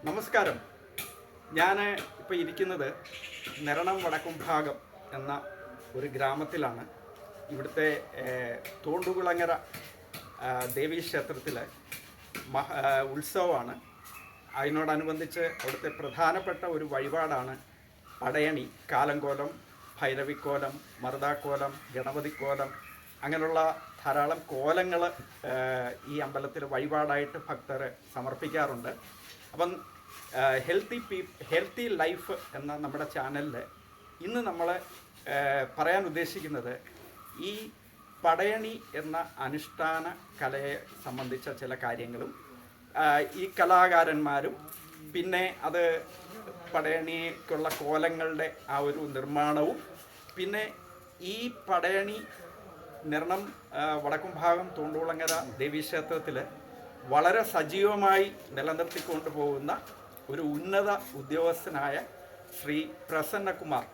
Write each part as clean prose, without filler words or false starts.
നമസ്കാരം. ഞാൻ ഇപ്പോൾ ഇരിക്കുന്നത് നിരണം വടക്കുംഭാഗം എന്ന ഒരു ഗ്രാമത്തിലാണ്. ഇവിടുത്തെ തോണ്ടുകുളങ്ങര ദേവീക്ഷേത്രത്തിലെ ഉത്സവമാണ്. അതിനോടനുബന്ധിച്ച് അവിടുത്തെ പ്രധാനപ്പെട്ട ഒരു വഴിപാടാണ് പടയണി, കാലങ്കോലം, ഭൈരവിക്കോലം, മറുതാക്കോലം, ഗണപതിക്കോലം, അങ്ങനെയുള്ള ധാരാളം കോലങ്ങൾ ഈ അമ്പലത്തിൽ വഴിപാടായിട്ട് ഭക്തർ സമർപ്പിക്കാറുണ്ട്. അപ്പം ഹെൽത്തി ലൈഫ് എന്ന നമ്മുടെ ചാനലിൽ ഇന്ന് നമ്മൾ പറയാൻ ഉദ്ദേശിക്കുന്നത് ഈ പടയണി എന്ന അനുഷ്ഠാന കലയെ സംബന്ധിച്ച ചില കാര്യങ്ങളും ഈ കലാകാരന്മാരും പിന്നെ അത് പടയണിക്കുള്ള കോലങ്ങളുടെ ആ ഒരു നിർമ്മാണവും പിന്നെ ഈ പടയണി നിരണം വടക്കുംഭാഗം തോണ്ടുകുളങ്ങര ദേവീക്ഷേത്രത്തിൽ വളരെ സജീവമായി നിലനിർത്തിക്കൊണ്ടു പോകുന്ന ഒരു ഉന്നത ഉദ്യോഗസ്ഥനായ ശ്രീ പ്രസന്നകുമാർ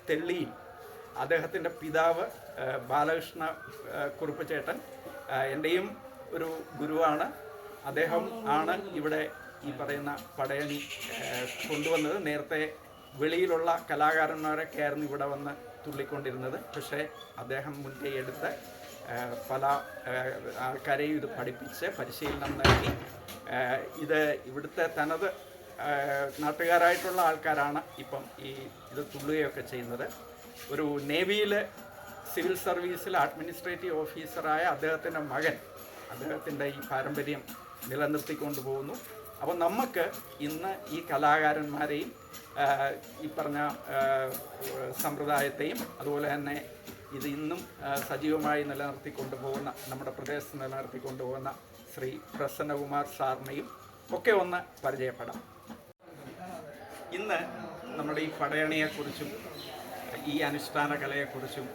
തെള്ളിയിൽ, അദ്ദേഹത്തിൻ്റെ പിതാവ് ബാലകൃഷ്ണ കുറുപ്പ് ചേട്ടൻ എൻ്റെയും ഒരു ഗുരുവാണ്. അദ്ദേഹം ആണ് ഇവിടെ ഈ പറയുന്ന പടയണി കൊണ്ടുവന്നത്. നേരത്തെ വെളിയിലുള്ള കലാകാരന്മാരൊക്കെ ആയിരുന്നു ഇവിടെ വന്ന് തുള്ളിക്കൊണ്ടിരുന്നത്. പക്ഷേ അദ്ദേഹം മുൻകൈ എടുത്ത് പല ആൾക്കാരെയും ഇത് പഠിപ്പിച്ച് പരിശീലനം നൽകി ഇത് ഇവിടുത്തെ തനത് നാട്ടുകാരായിട്ടുള്ള ആൾക്കാരാണ് ഇപ്പം ഇത് തുള്ളുകയൊക്കെ ചെയ്യുന്നത്. ഒരു നേവിയിൽ സിവിൽ സർവീസിൽ അഡ്മിനിസ്ട്രേറ്റീവ് ഓഫീസറായ അദ്ദേഹത്തിൻ്റെ മകൻ അദ്ദേഹത്തിൻ്റെ ഈ പാരമ്പര്യം നിലനിർത്തിക്കൊണ്ടു പോകുന്നു. അപ്പോൾ നമുക്ക് ഇന്ന് ഈ കലാകാരന്മാരെയും ഈ പറഞ്ഞ സമ്പ്രദായത്തെയും അതുപോലെ തന്നെ ഇത് ഇന്നും സജീവമായി നിലനിർത്തിക്കൊണ്ടുപോകുന്ന നമ്മുടെ പ്രദേശത്ത് നിലനിർത്തിക്കൊണ്ടുപോകുന്ന ശ്രീ പ്രസന്നകുമാർ സാറിനെയും ഒക്കെ ഒന്ന് പരിചയപ്പെടാം. ഇന്ന് നമ്മുടെ ഈ പടയണിയെക്കുറിച്ചും ഈ അനുഷ്ഠാന കലയെക്കുറിച്ചും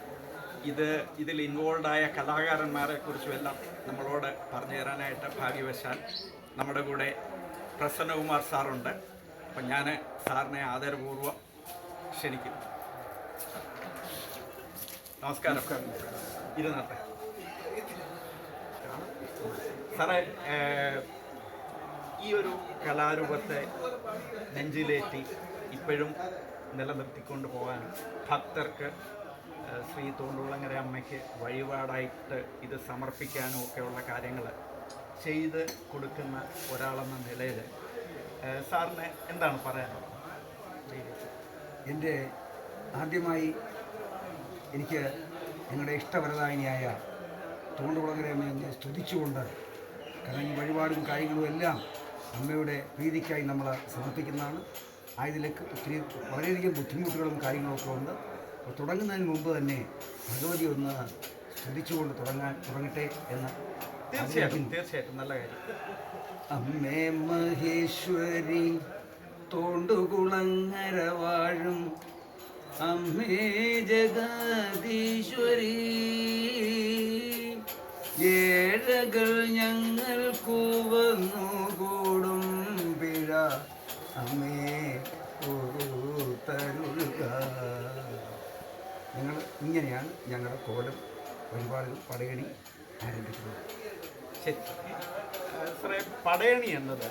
ഇതിൽ ഇൻവോൾവായ കലാകാരന്മാരെക്കുറിച്ചും എല്ലാം നമ്മളോട് പറഞ്ഞു തരാനായിട്ട് ഭാഗ്യവശാൽ നമ്മുടെ കൂടെ പ്രസന്നകുമാർ സാറുണ്ട്. അപ്പം ഞാൻ സാറിനെ ആദരപൂർവ്വം ക്ഷണിക്കുന്നു. നമസ്കാരം. ഇരുന്നത്തെ സാറേ, ഈ ഒരു കലാരൂപത്തെ നെഞ്ചിലേറ്റി ഇപ്പോഴും നിലനിർത്തിക്കൊണ്ട് പോകാനും ഭക്തർക്ക് ശ്രീ തോണ്ടുകുളങ്ങര അമ്മയ്ക്ക് വഴിപാടായിട്ട് ഇത് സമർപ്പിക്കാനും ഒക്കെയുള്ള കാര്യങ്ങൾ ചെയ്ത് കൊടുക്കുന്ന ഒരാളെന്ന നിലയിൽ സാറിന് എന്താണ് പറയാനുള്ളത്? എൻ്റെ ആദ്യമായി എനിക്ക് ഞങ്ങളുടെ ഇഷ്ടവരദായിനിയായ തോണ്ടുകുളങ്ങരയമ്മയെ സ്തുതിച്ചുകൊണ്ട്, കാരണം ഈ വഴിപാടും കാര്യങ്ങളും എല്ലാം അമ്മയുടെ പ്രീതിക്കായി നമ്മൾ സമർപ്പിക്കുന്നതാണ്. ആയതിലേക്ക് ഒത്തിരി വളരെയധികം ബുദ്ധിമുട്ടുകളും കാര്യങ്ങളൊക്കെ ഉണ്ട്. അപ്പോൾ തുടങ്ങുന്നതിന് മുമ്പ് തന്നെ ഭഗവതി ഒന്ന് സ്തുതിച്ചുകൊണ്ട് തുടങ്ങട്ടെ എന്ന് തീർച്ചയായിട്ടും നല്ല കാര്യം. അമ്മേ മഹേശ്വരി തോണ്ടുകുളങ്ങര വാഴും അമ്മേ ജഗദീശ്വരി, ഏഴകൾ ഞങ്ങൾക്കു വന്നു കൂടും പിഴ അമ്മേ തരുക. ഇങ്ങനെയാണ് ഞങ്ങളുടെ കോലം വഴിപാടുകൾ പടയണി ആരംഭിക്കുന്നത്. ശരി സാറേ, പടയണി എന്നത്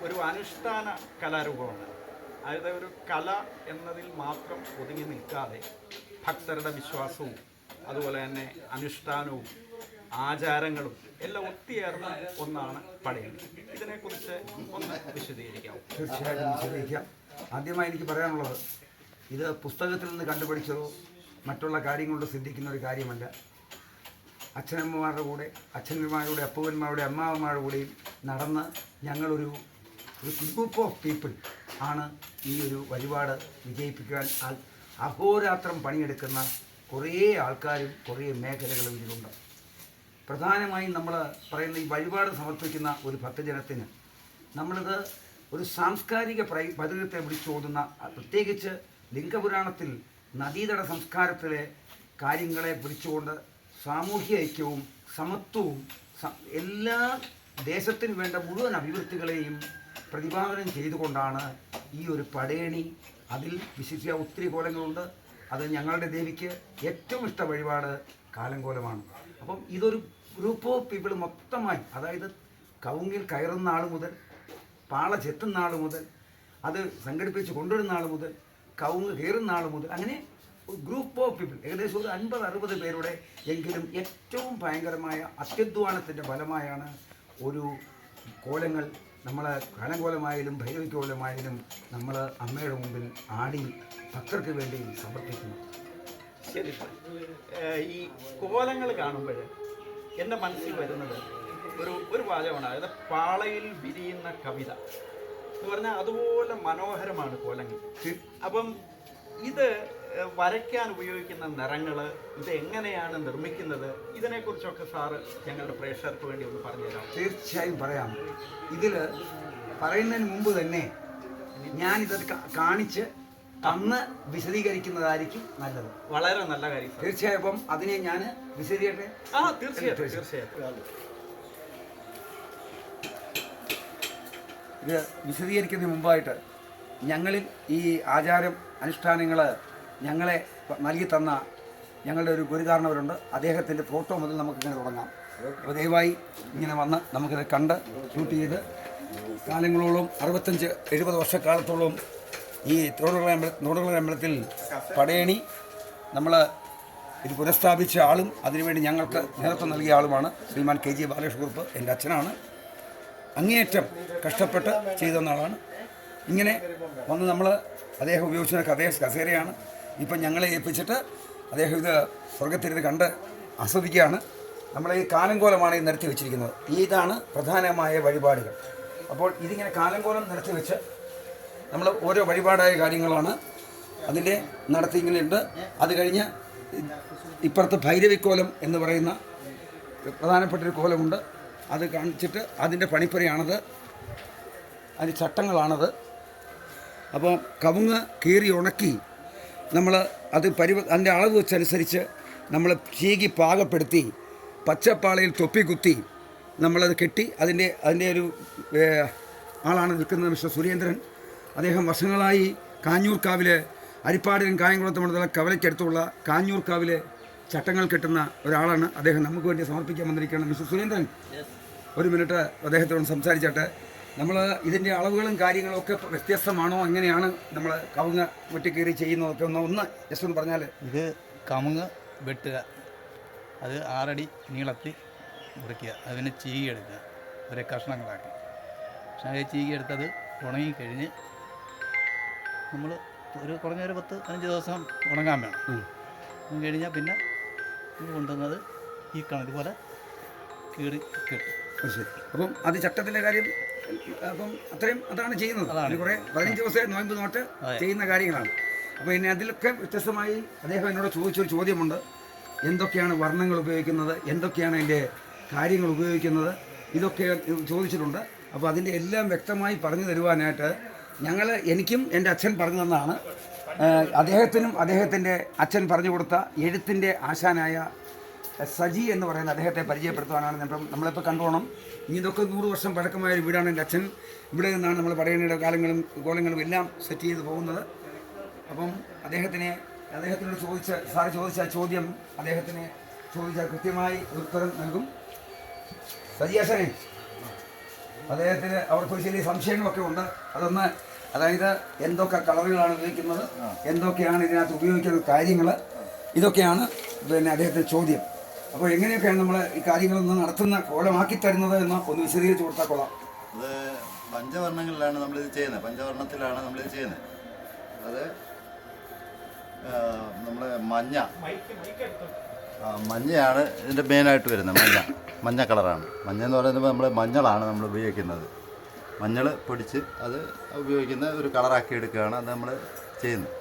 ഒരു അനുഷ്ഠാന കലാരൂപമാണ്. അതായത് ഒരു കല എന്നതിൽ മാത്രം ഒതുങ്ങി നിൽക്കാതെ ഭക്തരുടെ വിശ്വാസവും അതുപോലെ തന്നെ അനുഷ്ഠാനവും ആചാരങ്ങളും എല്ലാം ഒത്തുചേർന്ന ഒന്നാണ് പടയണി. ഇതിനെക്കുറിച്ച് ഒന്ന് വിശദീകരിക്കാം. തീർച്ചയായിട്ടും വിശദീകരിക്കാം. ആദ്യമായി എനിക്ക് പറയാനുള്ളത്, ഇത് പുസ്തകത്തിൽ നിന്ന് കണ്ടുപിടിച്ചതോ മറ്റുള്ള കാര്യങ്ങളുടെ സിദ്ധിക്കുന്ന ഒരു കാര്യമല്ല. അച്ഛനമ്മമാരുടെ കൂടെ, അച്ഛന്മാരുടെ അപ്പൂവന്മാരുടെ അമ്മാവന്മാരുടെ കൂടെയും നടന്ന് ഞങ്ങളൊരു ഗ്രൂപ്പ് ഓഫ് പീപ്പിൾ ആണ് ഈ ഒരു വഴിപാട് വിജയിപ്പിക്കാൻ അഹോരാത്രം പണിയെടുക്കുന്ന കുറേ ആൾക്കാരും കുറേ മേഖലകളും ഇതിലുണ്ട്. പ്രധാനമായും നമ്മൾ പറയുന്ന ഈ വഴിപാട് സമർപ്പിക്കുന്ന ഒരു ഭക്തജനത്തിന് നമ്മളിത് ഒരു സാംസ്കാരിക പൈതൃകത്തെ വിളിച്ചോതുന്ന, പ്രത്യേകിച്ച് ലിംഗപുരാണത്തിൽ നദീതട സംസ്കാരത്തിലെ കാര്യങ്ങളെ വിളിച്ചുകൊണ്ട് സാമൂഹ്യ ഐക്യവും സമത്വവും എല്ലാ ദേശത്തിന് വേണ്ട മുഴുവൻ അഭിവൃദ്ധികളെയും പ്രതിപാദനം ചെയ്തുകൊണ്ടാണ് ഈ ഒരു പടയണി. അതിൽ വിശിഷ്യ ഒത്തിരി കോലങ്ങളുണ്ട്. അത് ഞങ്ങളുടെ ദേവിക്ക് ഏറ്റവും ഇഷ്ട വഴിപാട് കാലങ്കോലമാണ്. അപ്പം ഇതൊരു ഗ്രൂപ്പ് ഓഫ് പീപ്പിൾ മൊത്തമായി, അതായത് കവുങ്ങിൽ കയറുന്ന ആൾ മുതൽ പാള ചെത്തുന്ന നാൾ മുതൽ അത് സംഘടിപ്പിച്ച് കൊണ്ടുവരുന്ന ആൾ മുതൽ കവുങ്ങ് കയറുന്ന ആൾ മുതൽ അങ്ങനെ ഗ്രൂപ്പ് ഓഫ് പീപ്പിൾ ഏകദേശം ഒരു 50-60 പേരുടെ എങ്കിലും ഏറ്റവും ഭയങ്കരമായ അത്യധ്വാനത്തിൻ്റെ ഫലമായാണ് ഒരു കോലങ്ങൾ നമ്മൾ കാലങ്കോലമായാലും ഭൈരവിക്കോലമായാലും നമ്മൾ അമ്മയുടെ മുമ്പിൽ ആടി ഭക്തർക്ക് വേണ്ടി സമർപ്പിക്കുന്നു. ശരി സാർ. ഈ കോലങ്ങൾ കാണുമ്പോൾ എൻ്റെ മനസ്സിൽ വരുന്നത് ഒരു വാചകമാണ്, അതായത് പാളയിൽ വിരിയുന്ന കവിത എന്ന് പറഞ്ഞാൽ അതുപോലെ മനോഹരമാണ് കോലങ്ങൾ. അപ്പം ഇത് വരയ്ക്കാൻ ഉപയോഗിക്കുന്ന നിറങ്ങൾ, ഇത് എങ്ങനെയാണ് നിർമ്മിക്കുന്നത്, ഇതിനെക്കുറിച്ചൊക്കെ സാറ് ഞങ്ങളുടെ പ്രേക്ഷകർക്ക് വേണ്ടി ഒന്ന് പറഞ്ഞു തരാം. തീർച്ചയായും പറയാം. ഇതിൽ പറയുന്നതിന് മുമ്പ് തന്നെ ഞാനിത് കാണിച്ച് അന്ന് വിശദീകരിക്കുന്നതായിരിക്കും നല്ലത്. വളരെ നല്ല കാര്യം. തീർച്ചയായും. അപ്പം അതിനെ ഞാൻ വിശദീകരിക്കട്ടെ. തീർച്ചയായിട്ടും. ഇത് വിശദീകരിക്കുന്നതിന് മുമ്പായിട്ട് ഞങ്ങളിൽ ഈ ആചാരം അനുഷ്ഠാനങ്ങൾ ഞങ്ങളെ നൽകി തന്ന ഞങ്ങളുടെ ഒരു ഗുരുകാരണവരുണ്ട്. അദ്ദേഹത്തിൻ്റെ ഫോട്ടോ മുതൽ നമുക്കിങ്ങനെ തുടങ്ങാം. അപ്പോൾ ദയവായി ഇങ്ങനെ വന്ന് നമുക്കിത് കണ്ട് ഷൂട്ട് ചെയ്ത് കാലങ്ങളോളം 65-70 വർഷക്കാലത്തോളം ഈ തോടുകുളം അമ്പലത്തിൽ പടയണി നമ്മൾ ഇത് പുനഃസ്ഥാപിച്ച ആളും അതിനുവേണ്ടി ഞങ്ങൾക്ക് നേതൃത്വം നൽകിയ ആളുമാണ് ശ്രീമാൻ KG ബാലകൃഷ്ണകുറുപ്പ്. എൻ്റെ അച്ഛനാണ്. അങ്ങേയറ്റം കഷ്ടപ്പെട്ട് ചെയ്തെന്ന ആളാണ്. ഇങ്ങനെ വന്ന് നമ്മൾ അദ്ദേഹം ഉപയോഗിച്ച കസേരയാണ് ഇപ്പം ഞങ്ങളെ ഏൽപ്പിച്ചിട്ട് അദ്ദേഹം ഇത് സ്വർഗത്തിരുന്ന് കണ്ട് ആസ്വദിക്കുകയാണ്. നമ്മളെ ഈ കാലങ്കോലമാണ് ഈ നിരത്തി വെച്ചിരിക്കുന്നത്. ഇതാണ് പ്രധാനമായ വഴിപാടുകൾ. അപ്പോൾ ഇതിങ്ങനെ കാലങ്കോലം നിരത്തി വെച്ച് നമ്മൾ ഓരോ വഴിപാടായ കാര്യങ്ങളാണ് അതിൻ്റെ നടത്തി ഇങ്ങനെയുണ്ട്. അത് കഴിഞ്ഞ് ഇപ്പുറത്ത് ഭൈരവിക്കോലം എന്ന് പറയുന്ന പ്രധാനപ്പെട്ടൊരു കോലമുണ്ട്. അത് കാണിച്ചിട്ട് അതിൻ്റെ പണിപ്പുരയാണത്, അതിൻ്റെ ചട്ടങ്ങളാണത്. അപ്പോൾ കവുങ്ങ് കീറി ഉണക്കി നമ്മൾ അത് അതിൻ്റെ അളവ് വെച്ചനുസരിച്ച് നമ്മൾ ചീകി പാകപ്പെടുത്തി പച്ചപ്പാളയിൽ തൊപ്പി കുത്തി നമ്മളത് കെട്ടി അതിൻ്റെ ഒരു ആളാണ് നിൽക്കുന്നത് മിസ്റ്റർ സുരേന്ദ്രൻ. അദ്ദേഹം വർഷങ്ങളായി കാഞ്ഞൂർക്കാവിൽ അരിപ്പാടിലും കായംകുളത്ത് മണ്ഡലത്തിലെ കവലയ്ക്കടുത്തുള്ള കാഞ്ഞൂർക്കാവിൽ ചട്ടങ്ങൾ കെട്ടുന്ന ഒരാളാണ്. അദ്ദേഹം നമുക്ക് വേണ്ടി സമർപ്പിക്കാൻ വന്നിരിക്കുകയാണ്. മിസ്റ്റർ സുരേന്ദ്രൻ, ഒരു മിനിറ്റ് അദ്ദേഹത്തോട് സംസാരിച്ചിട്ട് നമ്മൾ ഇതിൻ്റെ അളവുകളും കാര്യങ്ങളും ഒക്കെ വ്യത്യസ്തമാണോ, എങ്ങനെയാണ് നമ്മൾ കവുങ്ങ് വെട്ടിക്കീറി ചെയ്യുന്നതൊക്കെ ഒന്ന് ജസ്റ്റ് ഒന്ന് പറഞ്ഞാൽ. ഇത് കവുങ്ങ് വെട്ടുക, അത് 6 അടി നീളത്തിൽ മുറിക്കുക, അതിനെ ചീകിയെടുക്കുക, ഒരേ കഷ്ണങ്ങളാക്കി ചീകിയെടുത്തത് ഉണങ്ങിക്കഴിഞ്ഞ് നമ്മൾ കുറഞ്ഞൊരു 10-15 ദിവസം ഉണങ്ങാൻ വേണം. കഴിഞ്ഞാൽ പിന്നെ ഇത് കൊണ്ടുവന്നത് ഈ ഇതുപോലെ കീറി കെട്ടും. ശരി. അപ്പം അത് ചട്ടത്തിൻ്റെ കാര്യം അപ്പം അത്രയും അതാണ് ചെയ്യുന്നത്. കുറേ 15 ദിവസം നോയമ്പ് നോട്ട് ചെയ്യുന്ന കാര്യങ്ങളാണ്. അപ്പോൾ ഇനി അതിലൊക്കെ വ്യത്യസ്തമായി അദ്ദേഹം എന്നോട് ചോദിച്ചൊരു ചോദ്യമുണ്ട്. എന്തൊക്കെയാണ് വർണ്ണങ്ങൾ ഉപയോഗിക്കുന്നത്, എന്തൊക്കെയാണ് അതിൻ്റെ കാര്യങ്ങൾ ഉപയോഗിക്കുന്നത്, ഇതൊക്കെ ചോദിച്ചിട്ടുണ്ട്. അപ്പോൾ അതിൻ്റെ എല്ലാം വ്യക്തമായി പറഞ്ഞു തരുവാനായിട്ട് എനിക്കും എൻ്റെ അച്ഛൻ പറഞ്ഞു തന്നതാണ്. അദ്ദേഹത്തിനും അദ്ദേഹത്തിൻ്റെ അച്ഛൻ പറഞ്ഞു കൊടുത്ത എഴുത്തിൻ്റെ ആശാനായ സജി എന്ന് പറയുന്ന അദ്ദേഹത്തെ പരിചയപ്പെടുത്തുവാനാണ് നമ്മളിപ്പോൾ കണ്ടുപോകണം. ഇതൊക്കെ 100 വർഷം പഴക്കമായ ഒരു വീടാണ്. എൻ്റെ അച്ഛൻ ഇവിടെ നിന്നാണ് നമ്മൾ പടയണിയുടെ കോലങ്ങളും എല്ലാം സെറ്റ് ചെയ്ത് പോകുന്നത്. അപ്പം അദ്ദേഹത്തിനോട് സാറ് ചോദിച്ച ചോദ്യം അദ്ദേഹത്തിന് ചോദിച്ചാൽ കൃത്യമായി ഉത്തരം നൽകും. സജിയാശനെ അദ്ദേഹത്തിന് അവർക്ക് ചില സംശയങ്ങളൊക്കെ ഉണ്ട്. അതായത് എന്തൊക്കെ കളറുകളാണ് ഉപയോഗിക്കുന്നത്, എന്തൊക്കെയാണ് ഇതിനകത്ത് ഉപയോഗിക്കുന്ന കാര്യങ്ങൾ, ഇതൊക്കെയാണ് അദ്ദേഹത്തിൻ്റെ ചോദ്യം. അപ്പോൾ എങ്ങനെയൊക്കെയാണ് നമ്മൾ ഈ കാര്യങ്ങളൊന്ന് നടത്തുന്ന കോലമാക്കി തരുന്നത് എന്ന് ഒന്ന് വിശദീകരിച്ച് കൊടുത്താൽ കൊള്ളാം. അത് പഞ്ചവർണ്ണങ്ങളിലാണ് നമ്മളിത് ചെയ്യുന്നത്, പഞ്ചവർണ്ണത്തിലാണ് നമ്മളിത് ചെയ്യുന്നത്. അത് നമ്മൾ മഞ്ഞയാണ് ഇതിൻ്റെ മെയിനായിട്ട് വരുന്നത്. മഞ്ഞ കളറാണ്. മഞ്ഞ എന്ന് പറയുന്നത് മഞ്ഞളാണ് നമ്മൾ ഉപയോഗിക്കുന്നത്. മഞ്ഞൾ പൊടിച്ച് അത് ഉപയോഗിക്കുന്ന ഒരു കളറാക്കി എടുക്കുകയാണ് അത് നമ്മൾ ചെയ്യുന്നത്.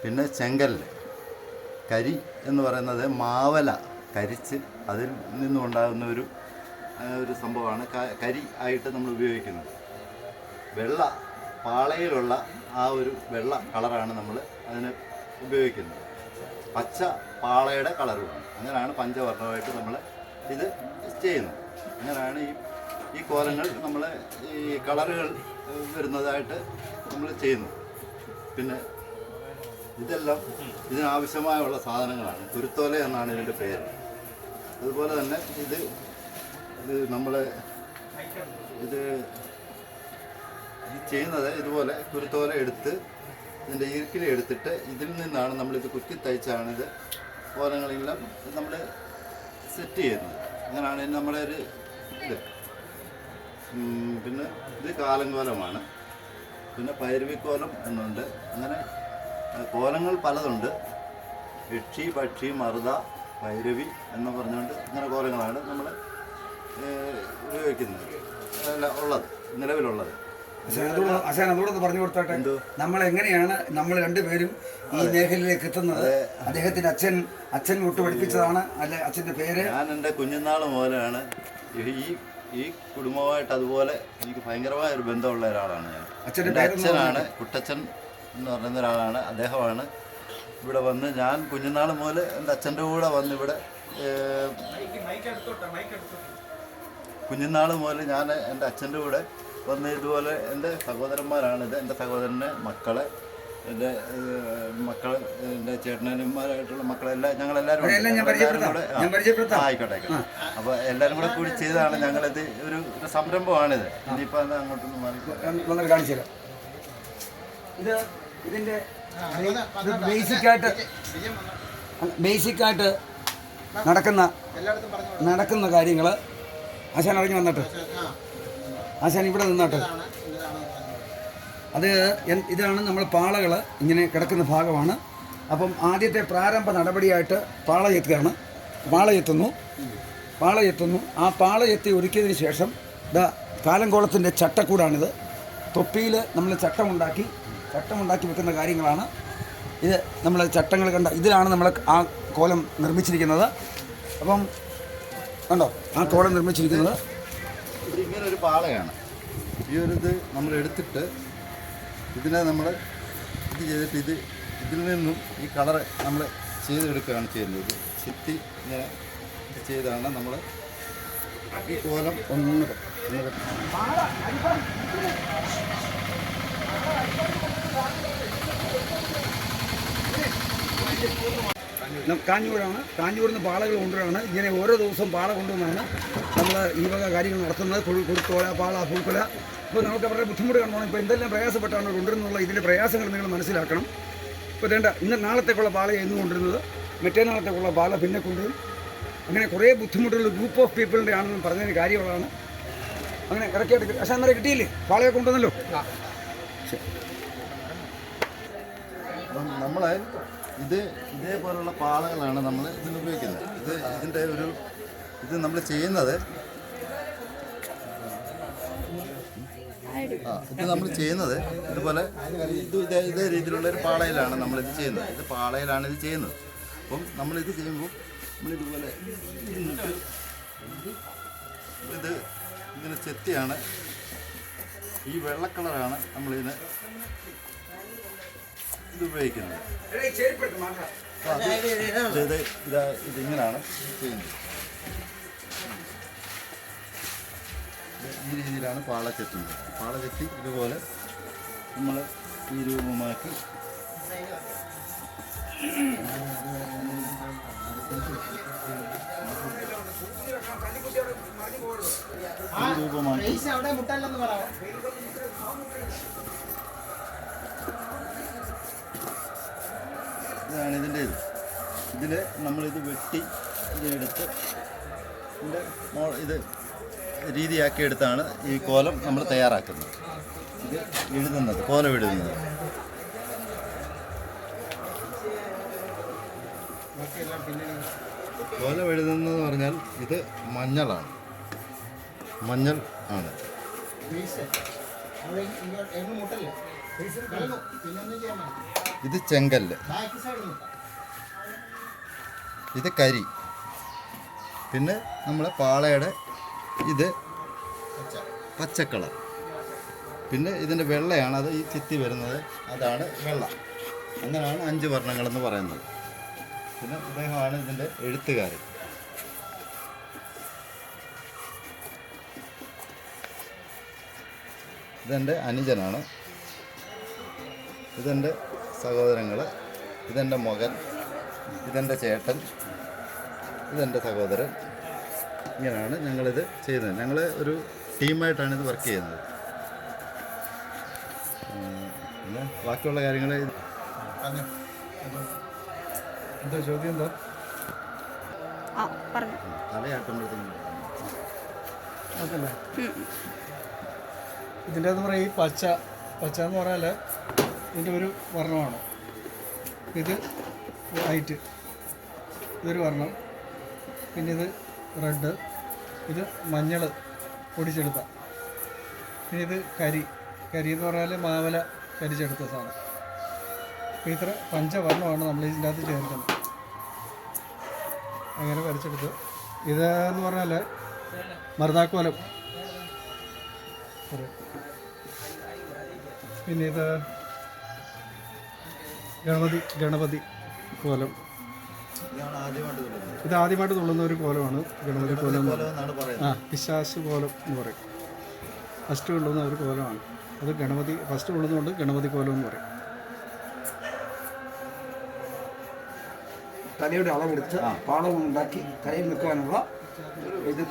പിന്നെ ചെങ്കല്ല്, കരി എന്ന് പറയുന്നത് മാവല കരിച്ച് അതിൽ നിന്നുണ്ടാകുന്ന ഒരു സംഭവമാണ് കരി ആയിട്ട് നമ്മൾ ഉപയോഗിക്കുന്നത്. വെള്ള പാളയിലുള്ള ആ ഒരു വെള്ള കളറാണ് നമ്മൾ അതിന് ഉപയോഗിക്കുന്നത്. പച്ച പാളയുടെ കളറുമാണ്. അങ്ങനെയാണ് പഞ്ചവർണ്ണമായിട്ട് നമ്മൾ ഇത് ചെയ്യുന്നത്. അങ്ങനെയാണ് ഈ കോലങ്ങൾ നമ്മൾ ഈ കളറുകൾ വരുന്നതായിട്ട് നമ്മൾ ചെയ്യുന്നു. പിന്നെ ഇതെല്ലാം ഇതിനാവശ്യമായുള്ള സാധനങ്ങളാണ്. കുരുത്തോല എന്നാണ് ഇതിൻ്റെ പേര്. അതുപോലെ തന്നെ ഇത് നമ്മൾ ഈ ചെയ്യുന്നത് ഇതുപോലെ കുരുത്തോല എടുത്ത് ഇതിൻ്റെ ഈർക്കിലി എടുത്തിട്ട് ഇതിൽ നിന്നാണ് നമ്മളിത് കുത്തി തയ്ച്ചാണ് ഇത് കോലങ്ങളെല്ലാം നമ്മൾ സെറ്റ് ചെയ്യുന്നത്. അങ്ങനെയാണ് നമ്മുടെ ഒരു ഇത്. പിന്നെ ഇത് കാലങ്കോലമാണ്. പിന്നെ പൈരവിക്കോലം എന്നുണ്ട്. അങ്ങനെ കോലങ്ങൾ പലതുണ്ട്. യക്ഷി, പക്ഷി, മറുത, ഭൈരവി എന്ന് പറഞ്ഞുകൊണ്ട് ഇങ്ങനെ കോലങ്ങളാണ് നമ്മൾ ഉപയോഗിക്കുന്നത് ഉള്ളത്, നിലവിലുള്ളത്. അശാൻ അതുകൂടെ പറഞ്ഞു കൊടുത്തോട്ടെ, നമ്മൾ എങ്ങനെയാണ് നമ്മൾ രണ്ടുപേരും ഈ മേഖലയിലേക്ക് എത്തുന്നത്? അദ്ദേഹത്തിന്റെ അച്ഛൻ വിട്ടു പഠിപ്പിച്ചതാണ് അല്ലെ? അച്ഛന്റെ പേര്? ഞാൻ എൻ്റെ കുഞ്ഞുനാൾ മുതലാണ് ഈ കുടുംബമായിട്ട് അതുപോലെ എനിക്ക് ഭയങ്കരമായ ഒരു ബന്ധമുള്ള ഒരാളാണ് ഞാൻ. എൻ്റെ അച്ഛനാണ് കുട്ടച്ചൻ എന്ന് പറയുന്ന ഒരാളാണ്. അദ്ദേഹമാണ് ഇവിടെ വന്ന്, ഞാൻ കുഞ്ഞുനാൾ മുതൽ എൻ്റെ അച്ഛൻ്റെ കൂടെ വന്ന് ഇവിടെ കുഞ്ഞുനാൾ മുതൽ ഞാൻ എൻ്റെ അച്ഛൻ്റെ കൂടെ വന്ന് ഇതുപോലെ എൻ്റെ സഹോദരന്മാരാണിത്. എൻ്റെ സഹോദരൻ്റെ മക്കളെ, എൻ്റെ മക്കൾ, എൻ്റെ ചേട്ടനന്മാരായിട്ടുള്ള മക്കളെല്ലാം ഞങ്ങളെല്ലാവരും ആയിക്കോട്ടെ. അപ്പോൾ എല്ലാവരും കൂടെ കൂടി ചെയ്തതാണ് ഞങ്ങളിത്. ഒരു സംരംഭമാണിത്. ഇനിയിപ്പോൾ അത് അങ്ങോട്ടൊന്ന് മാറി കാണിച്ചു തരാം. ഇതിൻ്റെ ബേസിക്കായിട്ട് നടക്കുന്ന കാര്യങ്ങൾ ആശാൻ ഇറങ്ങി വന്നിട്ട്, ആശാൻ ഇവിടെ നിന്നിട്ട്, അത് ഇതാണ് നമ്മൾ പാളകൾ ഇങ്ങനെ കിടക്കുന്ന ഭാഗമാണ്. അപ്പം ആദ്യത്തെ പ്രാരംഭ നടപടിയായിട്ട് പാളയെത്തുകയാണ്. പാളയെത്തുന്നു. ആ പാളയെത്തി ഒരുക്കിയതിന് ശേഷം കാലങ്കോളത്തിൻ്റെ ചട്ടക്കൂടാണിത്. തൊപ്പിയിൽ നമ്മൾ ചട്ടമുണ്ടാക്കി വെക്കുന്ന കാര്യങ്ങളാണ് ഇത്. നമ്മൾ ചട്ടങ്ങൾ കണ്ട ഇതിലാണ് നമ്മൾ ആ കോലം നിർമ്മിച്ചിരിക്കുന്നത്. അപ്പം കണ്ടോ ആ കോലം നിർമ്മിച്ചിരിക്കുന്നത് ഇങ്ങനെ ഒരു പാളയാണ്. ഈ ഒരു ഇത് നമ്മൾ എടുത്തിട്ട് ഇതിനെ നമ്മൾ ഇത് ചെയ്തിട്ട് ഇതിൽ നിന്നും ഈ കളറ് നമ്മൾ ചെയ്തെടുക്കുകയാണ് ചെയ്യുന്നത്. ഇത് ചെത്തി ഇങ്ങനെ ചെയ്താണ് നമ്മൾ ഈ കോലം ഒന്ന് കാഞ്ഞൂരാണ്. കാഞ്ഞൂരിൽ നിന്ന് പാളകൾ കൊണ്ടുവരാണ്. ഇങ്ങനെ ഓരോ ദിവസവും പാള കൊണ്ടുവന്നാണ് നമ്മൾ ഈ വക കാര്യങ്ങൾ നടത്തുന്നത്. കുരുത്തോല, പാള, പൂക്കുല. ഇപ്പോൾ നമുക്ക് അവരുടെ ബുദ്ധിമുട്ട് കാണുമ്പോൾ ഇപ്പോൾ എന്തെല്ലാം പ്രയാസപ്പെട്ടാണ് കൊണ്ടുവരുന്നുള്ള ഇതിൻ്റെ പ്രയാസങ്ങൾ നിങ്ങൾ മനസ്സിലാക്കണം. ഇപ്പോൾ വേണ്ട നാളത്തേക്കുള്ള പാളയെ എന്ന് കൊണ്ടുവരുന്നത്, മറ്റേ നാളത്തേക്കുള്ള പാള പിന്നെ കൊണ്ടുവരും. അങ്ങനെ കുറേ ബുദ്ധിമുട്ടുള്ള ഗ്രൂപ്പ് ഓഫ് പീപ്പിളിൻ്റെ ആണെന്ന് പറഞ്ഞതിന് കാര്യങ്ങളാണ്. അങ്ങനെ ഇറക്കിയിട്ട് പക്ഷേ അന്നേരം കിട്ടിയില്ലേ? പാളയെ കൊണ്ടുവന്നല്ലോ. നമ്മളെ ഇതേപോലുള്ള പാളകളാണ് നമ്മൾ ഇതിന് ഉപയോഗിക്കുന്നത്. ഇത് നമ്മൾ ചെയ്യുന്നത് ഇതുപോലെ ഇതേ രീതിയിലുള്ള ഒരു പാളയിലാണ് നമ്മളിത് ചെയ്യുന്നത്. ഇത് ചെയ്യുന്നത്. അപ്പം നമ്മളിത് ചെയ്യുമ്പോൾ നമ്മളിതുപോലെ ഇത് ഇങ്ങനെ ചെത്തിയാണ്. ഈ വെള്ള കളറാണ് നമ്മളിതിന് ഇത് ഉപയോഗിക്കുന്നത്. ഇതിങ്ങനെയാണ് ചെയ്യുന്നത്. ഈ രീതിയിലാണ് പാള ചെത്തുന്നത്. പാള ചെത്തി ഇതുപോലെ നമ്മൾ ഈ രൂപമാക്കി ഇതാണ് ഇതിൻ്റെ ഇതിൽ നമ്മളിത് വെട്ടി ഇതെടുത്ത് ഇത് രീതിയാക്കി എടുത്താണ് ഈ കോലം നമ്മൾ തയ്യാറാക്കുന്നത്. ഇത് എഴുതുന്നത്, കോലം എഴുതുന്നത്. കോലം എഴുതുന്നതെന്ന് പറഞ്ഞാൽ ഇത് മഞ്ഞളാണ്. മഞ്ഞൾ ആണ്. ഇത് ചെങ്കല്ല്, ഇത് കരി, പിന്നെ നമ്മളെ പാളയുടെ ഇത് പച്ചക്കളർ, പിന്നെ ഇതിൻ്റെ വെള്ളയാണ്. അത് ഈ ചെത്തി വരുന്നത്, അതാണ് വെള്ള. അങ്ങനെയാണ് 5 വർണ്ണങ്ങളെന്ന് പറയുന്നത്. പിന്നെ ഇദ്ദേഹമാണ് ഇതിൻ്റെ എഴുത്തുകാരൻ. ഇതെൻ്റെ അനുജനാണ്. ഇതെൻ്റെ സഹോദരങ്ങൾ, ഇതെൻ്റെ മകൻ, ഇതെൻ്റെ ചേട്ടൻ, ഇതെൻ്റെ സഹോദരൻ. ഇങ്ങനെയാണ് ഞങ്ങളിത് ചെയ്യുന്നത്. ഞങ്ങൾ ഒരു ടീമായിട്ടാണ് ഇത് വർക്ക് ചെയ്യുന്നത്. പിന്നെ ബാക്കിയുള്ള കാര്യങ്ങൾ എന്താ ചോദ്യം എന്താ? തലയാട്ടുമ്പോഴത്തേക്കും അതല്ലേ ഇതിൻ്റെ എന്ന് പറയാം, ഈ പച്ച എന്ന് പറഞ്ഞാൽ ഇതിൻ്റെ ഒരു വർണ്ണമാണ്. ഇത് വൈറ്റ്, ഇതൊരു വർണ്ണം. പിന്നെ ഇത് റെഡ്, ഇത് മഞ്ഞൾ പൊടിച്ചെടുത്ത. പിന്നെ ഇത് കരി എന്ന് പറഞ്ഞാൽ മാവല കരിച്ചെടുത്ത സാധനം. അപ്പോൾ ഇത്ര പഞ്ചവർണ്ണമാണ് നമ്മൾ ഇതിൻ്റെ അകത്ത് ചേർക്കുന്നത്. അങ്ങനെ വരച്ചെടുത്ത് ഇതെന്ന് പറഞ്ഞാൽ മറുതാക്കോലം. പിന്നെ ഇത് ഗണപതി കോലം. ഇത് ആദ്യമായിട്ട് തുള്ളുന്ന ഒരു കോലമാണ് ഗണപതി കോലം. പിശാശ് കോലം എന്ന് പറയും. ഫസ്റ്റ് കൊള്ളുന്ന ഒരു കോലമാണ് അത്. ഫസ്റ്റ് കൊള്ളുന്നതുകൊണ്ട് ഗണപതി കോലം എന്ന് പറയും. തലയുടെ അളവെടുത്ത് പാളവും ഉണ്ടാക്കി തലയിൽ നിൽക്കാനുള്ള ഇത്